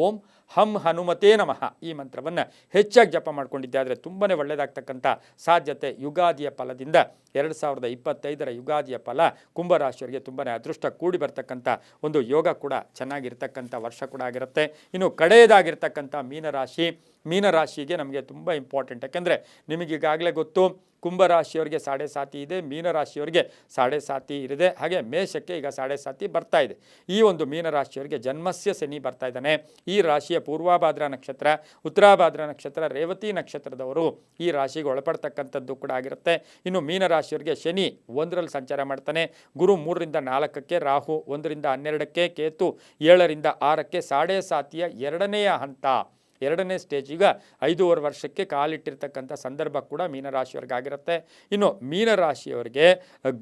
ಓಂ ಹಂ ಹನುಮತೇ ನಮಃ ಈ ಮಂತ್ರವನ್ನು ಹೆಚ್ಚಾಗಿ ಜಪ ಮಾಡ್ಕೊಂಡಿದ್ದಾದರೆ ತುಂಬಾ ಒಳ್ಳೆಯದಾಗ್ತಕ್ಕಂಥ ಸಾಧ್ಯತೆ. ಯುಗಾದಿಯ ಫಲದಿಂದ 2025ರ ಯುಗಾದಿಯ ಫಲ ಕುಂಭರಾಶಿಯವರಿಗೆ ತುಂಬಾ ಅದೃಷ್ಟ ಕೂಡಿ ಬರ್ತಕ್ಕಂಥ ಒಂದು ಯೋಗ ಕೂಡ ಚೆನ್ನಾಗಿರ್ತಕ್ಕಂಥ ವರ್ಷ ಕೂಡ ಆಗಿರುತ್ತೆ. ಇನ್ನು ಕಡೆಯದಾಗಿರ್ತಕ್ಕಂಥ ಮೀನರಾಶಿಗೆ ನಮಗೆ ತುಂಬ ಇಂಪಾರ್ಟೆಂಟ್. ಯಾಕೆಂದರೆ ನಿಮಗೀಗಾಗಲೇ ಗೊತ್ತು, ಕುಂಭರಾಶಿಯವರಿಗೆ 7.5 ಇದೆ, ಮೀನರಾಶಿಯವರಿಗೆ 7.5 ಇದೆ, ಹಾಗೆ ಮೇಷಕ್ಕೆ ಈಗ 7.5 ಬರ್ತಾ ಇದೆ. ಈ ಒಂದು ಮೀನರಾಶಿಯವರಿಗೆ ಜನ್ಮಸ್ಯ ಶನಿ ಬರ್ತಾ ಇದ್ದಾನೆ. ಈ ರಾಶಿಯ ಪೂರ್ವಭಾದ್ರ ನಕ್ಷತ್ರ, ಉತ್ತರಾಭಾದ್ರ ನಕ್ಷತ್ರ, ರೇವತಿ ನಕ್ಷತ್ರದವರು ಈ ರಾಶಿಗೆ ಒಳಪಡ್ತಕ್ಕಂಥದ್ದು ಕೂಡ ಆಗಿರುತ್ತೆ. ಇನ್ನು ಮೀನರಾಶಿಯವರಿಗೆ ಶನಿ 1ರಲ್ಲಿ ಸಂಚಾರ ಮಾಡ್ತಾನೆ, ಗುರು 3ರಿಂದ 4ಕ್ಕೆ, ರಾಹು 1ರಿಂದ 12ಕ್ಕೆ, ಕೇತು 7ರಿಂದ 6ಕ್ಕೆ, 7.5ಯ 2ನೇ ಹಂತ, 2ನೇ ಸ್ಟೇಜ್ ಈಗ 5.5 ವರ್ಷಕ್ಕೆ ಕಾಲಿಟ್ಟಿರ್ತಕ್ಕಂಥ ಸಂದರ್ಭ ಕೂಡ ಮೀನರಾಶಿಯವರಿಗಾಗಿರುತ್ತೆ. ಇನ್ನು ಮೀನರಾಶಿಯವರಿಗೆ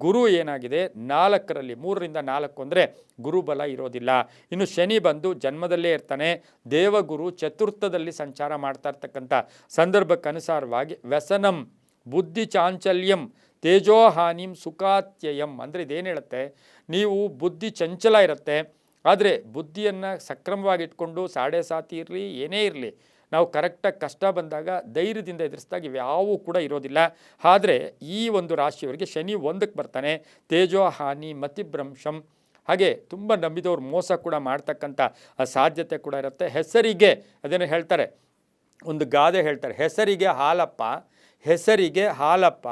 ಗುರು ಏನಾಗಿದೆ 4ರಲ್ಲಿ, 3ರಿಂದ 4 ಅಂದರೆ ಗುರುಬಲ ಇರೋದಿಲ್ಲ. ಇನ್ನು ಶನಿ ಬಂದು ಜನ್ಮದಲ್ಲೇ ಇರ್ತಾನೆ, ದೇವಗುರು ಚತುರ್ಥದಲ್ಲಿ ಸಂಚಾರ ಮಾಡ್ತಾ ಇರ್ತಕ್ಕಂಥ ಸಂದರ್ಭಕ್ಕನುಸಾರವಾಗಿ ವ್ಯಸನಂ, ಬುದ್ಧಿ ಚಾಂಚಲ್ಯಂ, ತೇಜೋಹಾನಿಂ ಸುಖಾತ್ಯಯಂ. ಅಂದರೆ ಇದೇನು ಹೇಳುತ್ತೆ, ನೀವು ಬುದ್ಧಿ ಚಂಚಲ ಇರುತ್ತೆ, ಆದರೆ ಬುದ್ಧಿಯನ್ನು ಸಕ್ರಮವಾಗಿ ಇಟ್ಕೊಂಡು ಸಾಡೆ ಸಾತಿ ಇರಲಿ ಏನೇ ಇರಲಿ, ನಾವು ಕರೆಕ್ಟಾಗಿ ಕಷ್ಟ ಬಂದಾಗ ಧೈರ್ಯದಿಂದ ಎದುರಿಸಿದಾಗ ಇವ್ಯಾವೂ ಕೂಡ ಇರೋದಿಲ್ಲ. ಆದರೆ ಈ ಒಂದು ರಾಶಿಯವರಿಗೆ ಶನಿ 1ಕ್ಕೆ ಬರ್ತಾನೆ, ತೇಜೋಹಾನಿ ಮತಿಭ್ರಂಶಂ. ಹಾಗೆ ತುಂಬ ನಂಬಿದವ್ರು ಮೋಸ ಕೂಡ ಮಾಡ್ತಕ್ಕಂಥ ಸಾಧ್ಯತೆ ಕೂಡ ಇರುತ್ತೆ. ಹೆಸರಿಗೆ ಅದನ್ನು ಹೇಳ್ತಾರೆ, ಒಂದು ಗಾದೆ ಹೇಳ್ತಾರೆ, ಹೆಸರಿಗೆ ಹಾಲಪ್ಪ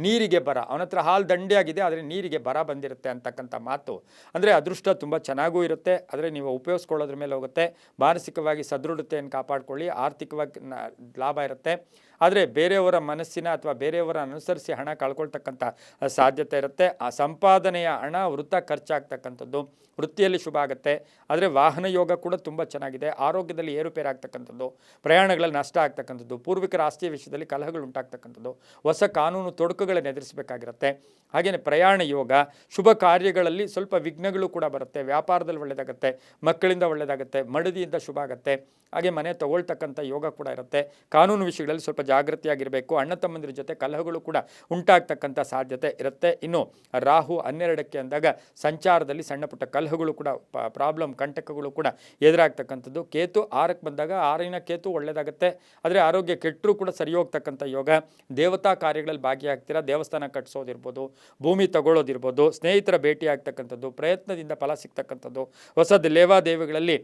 ನೀರಿಗೆ ಬರ. ಅವನ ಹತ್ರ ಹಾಲು ದಂಡೆಯಾಗಿದೆ, ಆದರೆ ನೀರಿಗೆ ಬರ ಬಂದಿರುತ್ತೆ ಅಂತಕ್ಕಂಥ ಮಾತು. ಅಂದರೆ ಅದೃಷ್ಟ ತುಂಬ ಚೆನ್ನಾಗೂ ಇರುತ್ತೆ, ಆದರೆ ನೀವು ಉಪಯೋಗಿಸ್ಕೊಳ್ಳೋದ್ರ ಮೇಲೆ ಹೋಗುತ್ತೆ. ಮಾನಸಿಕವಾಗಿ ಸದೃಢತೆಯನ್ನು ಕಾಪಾಡಿಕೊಳ್ಳಿ, ಆರ್ಥಿಕವಾಗಿ ಲಾಭ ಇರುತ್ತೆ. ಆದರೆ ಬೇರೆಯವರ ಮನಸ್ಸಿನ ಅಥವಾ ಬೇರೆಯವರ ಅನುಸರಿಸಿ ಹಣ ಕಳ್ಕೊಳ್ತಕ್ಕಂಥ ಸಾಧ್ಯತೆ ಇರುತ್ತೆ. ಆ ಸಂಪಾದನೆಯ ಹಣ ವೃಥ ಖರ್ಚಾಗ್ತಕ್ಕಂಥದ್ದು, ವೃತ್ತಿಯಲ್ಲಿ ಶುಭ ಆಗುತ್ತೆ. ಆದರೆ ವಾಹನ ಯೋಗ ಕೂಡ ತುಂಬ ಚೆನ್ನಾಗಿದೆ. ಆರೋಗ್ಯದಲ್ಲಿ ಏರುಪೇರಾಗ್ತಕ್ಕಂಥದ್ದು, ಪ್ರಯಾಣಗಳಲ್ಲಿ ನಷ್ಟ ಆಗ್ತಕ್ಕಂಥದ್ದು, ಪೂರ್ವಿಕರ ಆಸ್ತಿಯ ವಿಷಯದಲ್ಲಿ ಕಲಹಗಳು ಉಂಟಾಗ್ತಕ್ಕಂಥದ್ದು, ಹೊಸ ಕಾನೂನು ತೊಡಕುಗಳನ್ನು ಎದುರಿಸಬೇಕಾಗಿರುತ್ತೆ. ಹಾಗೆಯೇ ಪ್ರಯಾಣ ಯೋಗ, ಶುಭ ಕಾರ್ಯಗಳಲ್ಲಿ ಸ್ವಲ್ಪ ವಿಘ್ನಗಳು ಕೂಡ ಬರುತ್ತೆ. ವ್ಯಾಪಾರದಲ್ಲಿ ಒಳ್ಳೆಯದಾಗುತ್ತೆ, ಮಕ್ಕಳಿಂದ ಒಳ್ಳೆಯದಾಗುತ್ತೆ, ಮಡದಿಯಿಂದ ಶುಭ ಆಗುತ್ತೆ. ಹಾಗೆ ಮನೆ ತಗೊಳ್ತಕ್ಕಂಥ ಯೋಗ ಕೂಡ ಇರುತ್ತೆ. ಕಾನೂನು ವಿಷಯಗಳಲ್ಲಿ ಸ್ವಲ್ಪ ಜಾಗೃತಿಯಾಗಿರಬೇಕು. ಅಣ್ಣ ತಮ್ಮಂದಿರ ಜೊತೆ ಕಲಹಗಳು ಕೂಡ ಉಂಟಾಗ್ತಕ್ಕಂಥ ಸಾಧ್ಯತೆ ಇರುತ್ತೆ. ಇನ್ನು ರಾಹು 12ಕ್ಕೆ ಅಂದಾಗ ಸಂಚಾರದಲ್ಲಿ ಸಣ್ಣ ಪುಟ್ಟ ಕಲಹಗಳು ಕೂಡ ಪ್ರಾಬ್ಲಮ್ ಕಂಟಕಗಳು ಕೂಡ ಎದುರಾಗ್ತಕ್ಕಂಥದ್ದು. ಕೇತು 6ಕ್ಕೆ ಬಂದಾಗ 6ನ ಕೇತು ಒಳ್ಳೆಯದಾಗುತ್ತೆ, ಆದರೆ ಆರೋಗ್ಯ ಕೆಟ್ಟರೂ ಕೂಡ ಸರಿ ಹೋಗ್ತಕ್ಕಂಥ ಯೋಗ. ದೇವತಾ ಕಾರ್ಯಗಳಲ್ಲಿ ಭಾಗಿಯಾಗ್ತೀರಾ, ದೇವಸ್ಥಾನ ಕಟ್ಟಿಸೋದಿರ್ಬೋದು, ಭೂಮಿ ತಗೊಳ್ಳೋದಿರ್ಬೋದು, ಸ್ನೇಹಿತರ ಭೇಟಿ ಆಗ್ತಕ್ಕಂಥದ್ದು, ಪ್ರಯತ್ನದಿಂದ ಫಲ ಸಿಗ್ತಕ್ಕಂಥದ್ದು, ಹೊಸದು ಲೇವಾದೇವಿಗಳಲ್ಲಿ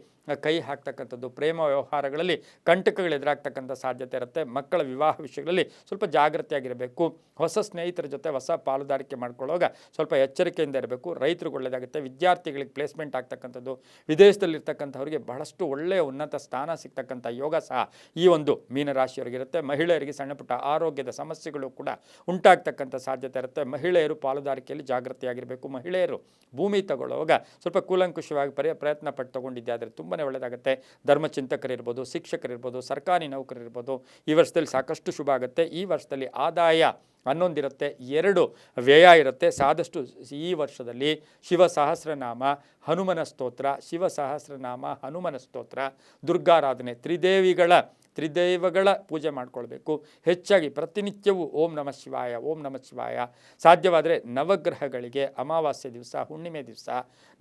ಕೈ ಹಾಕ್ತಕ್ಕಂಥದ್ದು, ಪ್ರೇಮ ವ್ಯವಹಾರಗಳಲ್ಲಿ ಕಂಟಕಗಳು ಎದುರಾಗ್ತಕ್ಕಂಥ ಸಾಧ್ಯತೆ ಇರುತ್ತೆ. ಮಕ್ಕಳ ವಿವಾಹ ವಿಷಯಗಳಲ್ಲಿ ಸ್ವಲ್ಪ ಜಾಗೃತಿಯಾಗಿರಬೇಕು. ಹೊಸ ಸ್ನೇಹಿತರ ಜೊತೆ ಹೊಸ ಪಾಲುದಾರಿಕೆ ಮಾಡ್ಕೊಳ್ಳುವಾಗ ಸ್ವಲ್ಪ ಎಚ್ಚರಿಕೆಯಿಂದ ಇರಬೇಕು. ರೈತರಿಗೆ ಒಳ್ಳೆಯದಾಗುತ್ತೆ, ವಿದ್ಯಾರ್ಥಿಗಳಿಗೆ ಪ್ಲೇಸ್ಮೆಂಟ್ ಆಗ್ತಕ್ಕಂಥದ್ದು, ವಿದೇಶದಲ್ಲಿರ್ತಕ್ಕಂಥವ್ರಿಗೆ ಬಹಳಷ್ಟು ಒಳ್ಳೆಯ ಉನ್ನತ ಸ್ಥಾನ ಸಿಗ್ತಕ್ಕಂಥ ಯೋಗ ಸಹ ಈ ಒಂದು ಮೀನರಾಶಿಯವರಿಗಿರುತ್ತೆ. ಮಹಿಳೆಯರಿಗೆ ಸಣ್ಣ ಪುಟ್ಟ ಆರೋಗ್ಯದ ಸಮಸ್ಯೆಗಳು ಕೂಡ ಉಂಟಾಗ್ತಕ್ಕಂಥ ಸಾಧ್ಯತೆ ಇರುತ್ತೆ. ಮಹಿಳೆಯರು ಪಾಲುದಾರಿಕೆಯಲ್ಲಿ ಜಾಗೃತಿಯಾಗಿರಬೇಕು. ಮಹಿಳೆಯರು ಭೂಮಿ ತಗೊಳ್ಳುವಾಗ ಸ್ವಲ್ಪ ಕೂಲಂಕುಷವಾಗಿ ಪ್ರಯತ್ನ ಪಟ್ಟು ತಗೊಂಡಿದ್ದೆ ಆದರೆ ತುಂಬಾ ಒಳ್ಳೆಯದಾಗುತ್ತೆ. ಧರ್ಮಚಿಂತಕರಿರ್ಬೋದು, ಶಿಕ್ಷಕರಿರ್ಬೋದು, ಸರ್ಕಾರಿ ನೌಕರರಿರ್ಬೋದು, ಈ ವರ್ಷದಲ್ಲಿ ಸಾಕಷ್ಟು ಶುಭ ಆಗುತ್ತೆ. ಈ ವರ್ಷದಲ್ಲಿ ಆದಾಯ 11 ಇರುತ್ತೆ, 2 ವ್ಯಯ ಇರುತ್ತೆ. ಸಾದಷ್ಟು ಈ ವರ್ಷದಲ್ಲಿ ಶಿವ ಸಹಸ್ರನಾಮ, ಹನುಮನ ಸ್ತೋತ್ರ, ಶಿವ ಸಹಸ್ರನಾಮ, ಹನುಮನ ಸ್ತೋತ್ರ, ದುರ್ಗಾರಾಧನೆ, ತ್ರಿದೇವಗಳ ಪೂಜೆ ಮಾಡ್ಕೊಳ್ಬೇಕು. ಹೆಚ್ಚಾಗಿ ಪ್ರತಿನಿತ್ಯವೂ ಓಂ ನಮಃ ಶಿವಾಯ, ಓಂ ನಮಃ ಶಿವಾಯ. ಸಾಧ್ಯವಾದರೆ ನವಗ್ರಹಗಳಿಗೆ ಅಮಾವಾಸ್ಯೆ ದಿವಸ, ಹುಣ್ಣಿಮೆ ದಿವಸ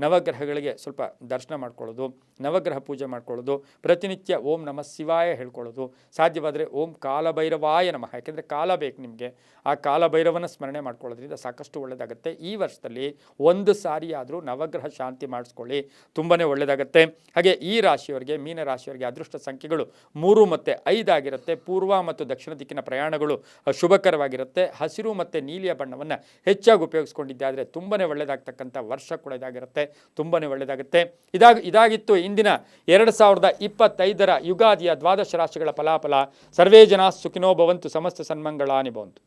ನವಗ್ರಹಗಳಿಗೆ ಸ್ವಲ್ಪ ದರ್ಶನ ಮಾಡ್ಕೊಳ್ಳೋದು, ನವಗ್ರಹ ಪೂಜೆ ಮಾಡ್ಕೊಳ್ಳೋದು, ಪ್ರತಿನಿತ್ಯ ಓಂ ನಮಃ ಶಿವಾಯ ಹೇಳ್ಕೊಳ್ಳೋದು. ಸಾಧ್ಯವಾದರೆ ಓಂ ಕಾಲಭೈರವಾಯ ನಮಃ, ಯಾಕೆಂದರೆ ಕಾಲ ಬೇಕು ನಿಮಗೆ, ಆ ಕಾಲಭೈರವನ ಸ್ಮರಣೆ ಮಾಡ್ಕೊಳ್ಳೋದ್ರಿಂದ ಸಾಕಷ್ಟು ಒಳ್ಳೆಯದಾಗುತ್ತೆ. ಈ ವರ್ಷದಲ್ಲಿ 1 ಸಾರಿ ಆದರೂ ನವಗ್ರಹ ಶಾಂತಿ ಮಾಡಿಸ್ಕೊಳ್ಳಿ, ತುಂಬಾ ಒಳ್ಳೆಯದಾಗುತ್ತೆ. ಹಾಗೆ ಈ ರಾಶಿಯವರಿಗೆ, ಮೀನ ರಾಶಿಯವರಿಗೆ ಅದೃಷ್ಟ ಸಂಖ್ಯೆಗಳು 3 ಮತ್ತು 5 ಆಗಿರುತ್ತೆ. ಪೂರ್ವ ಮತ್ತು ದಕ್ಷಿಣ ದಿಕ್ಕಿನ ಪ್ರಯಾಣಗಳು ಶುಭಕರವಾಗಿರುತ್ತೆ. ಹಸಿರು ಮತ್ತು ನೀಲಿಯ ಬಣ್ಣವನ್ನು ಹೆಚ್ಚಾಗಿ ಉಪಯೋಗಿಸ್ಕೊಂಡಿದ್ದೆ ಆದರೆ ತುಂಬಾ ಒಳ್ಳೆಯದಾಗ್ತಕ್ಕಂಥ ವರ್ಷ ಕೂಡ ಇದಾಗಿರುತ್ತೆ, ತುಂಬಾ ಒಳ್ಳೆಯದಾಗುತ್ತೆ. ಇದಾಗಿತ್ತು ಇಂದಿನ 2025ರ ಯುಗಾದಿಯ ದ್ವಾದಶ ರಾಶಿಗಳ ಫಲಾಫಲ. ಸರ್ವೇ ಜನ ಸುಖಿನೋ ಭವಂತು, ಸಮಸ್ತ ಸನ್ಮಂಗಳಾನಿ ಭವಂತು.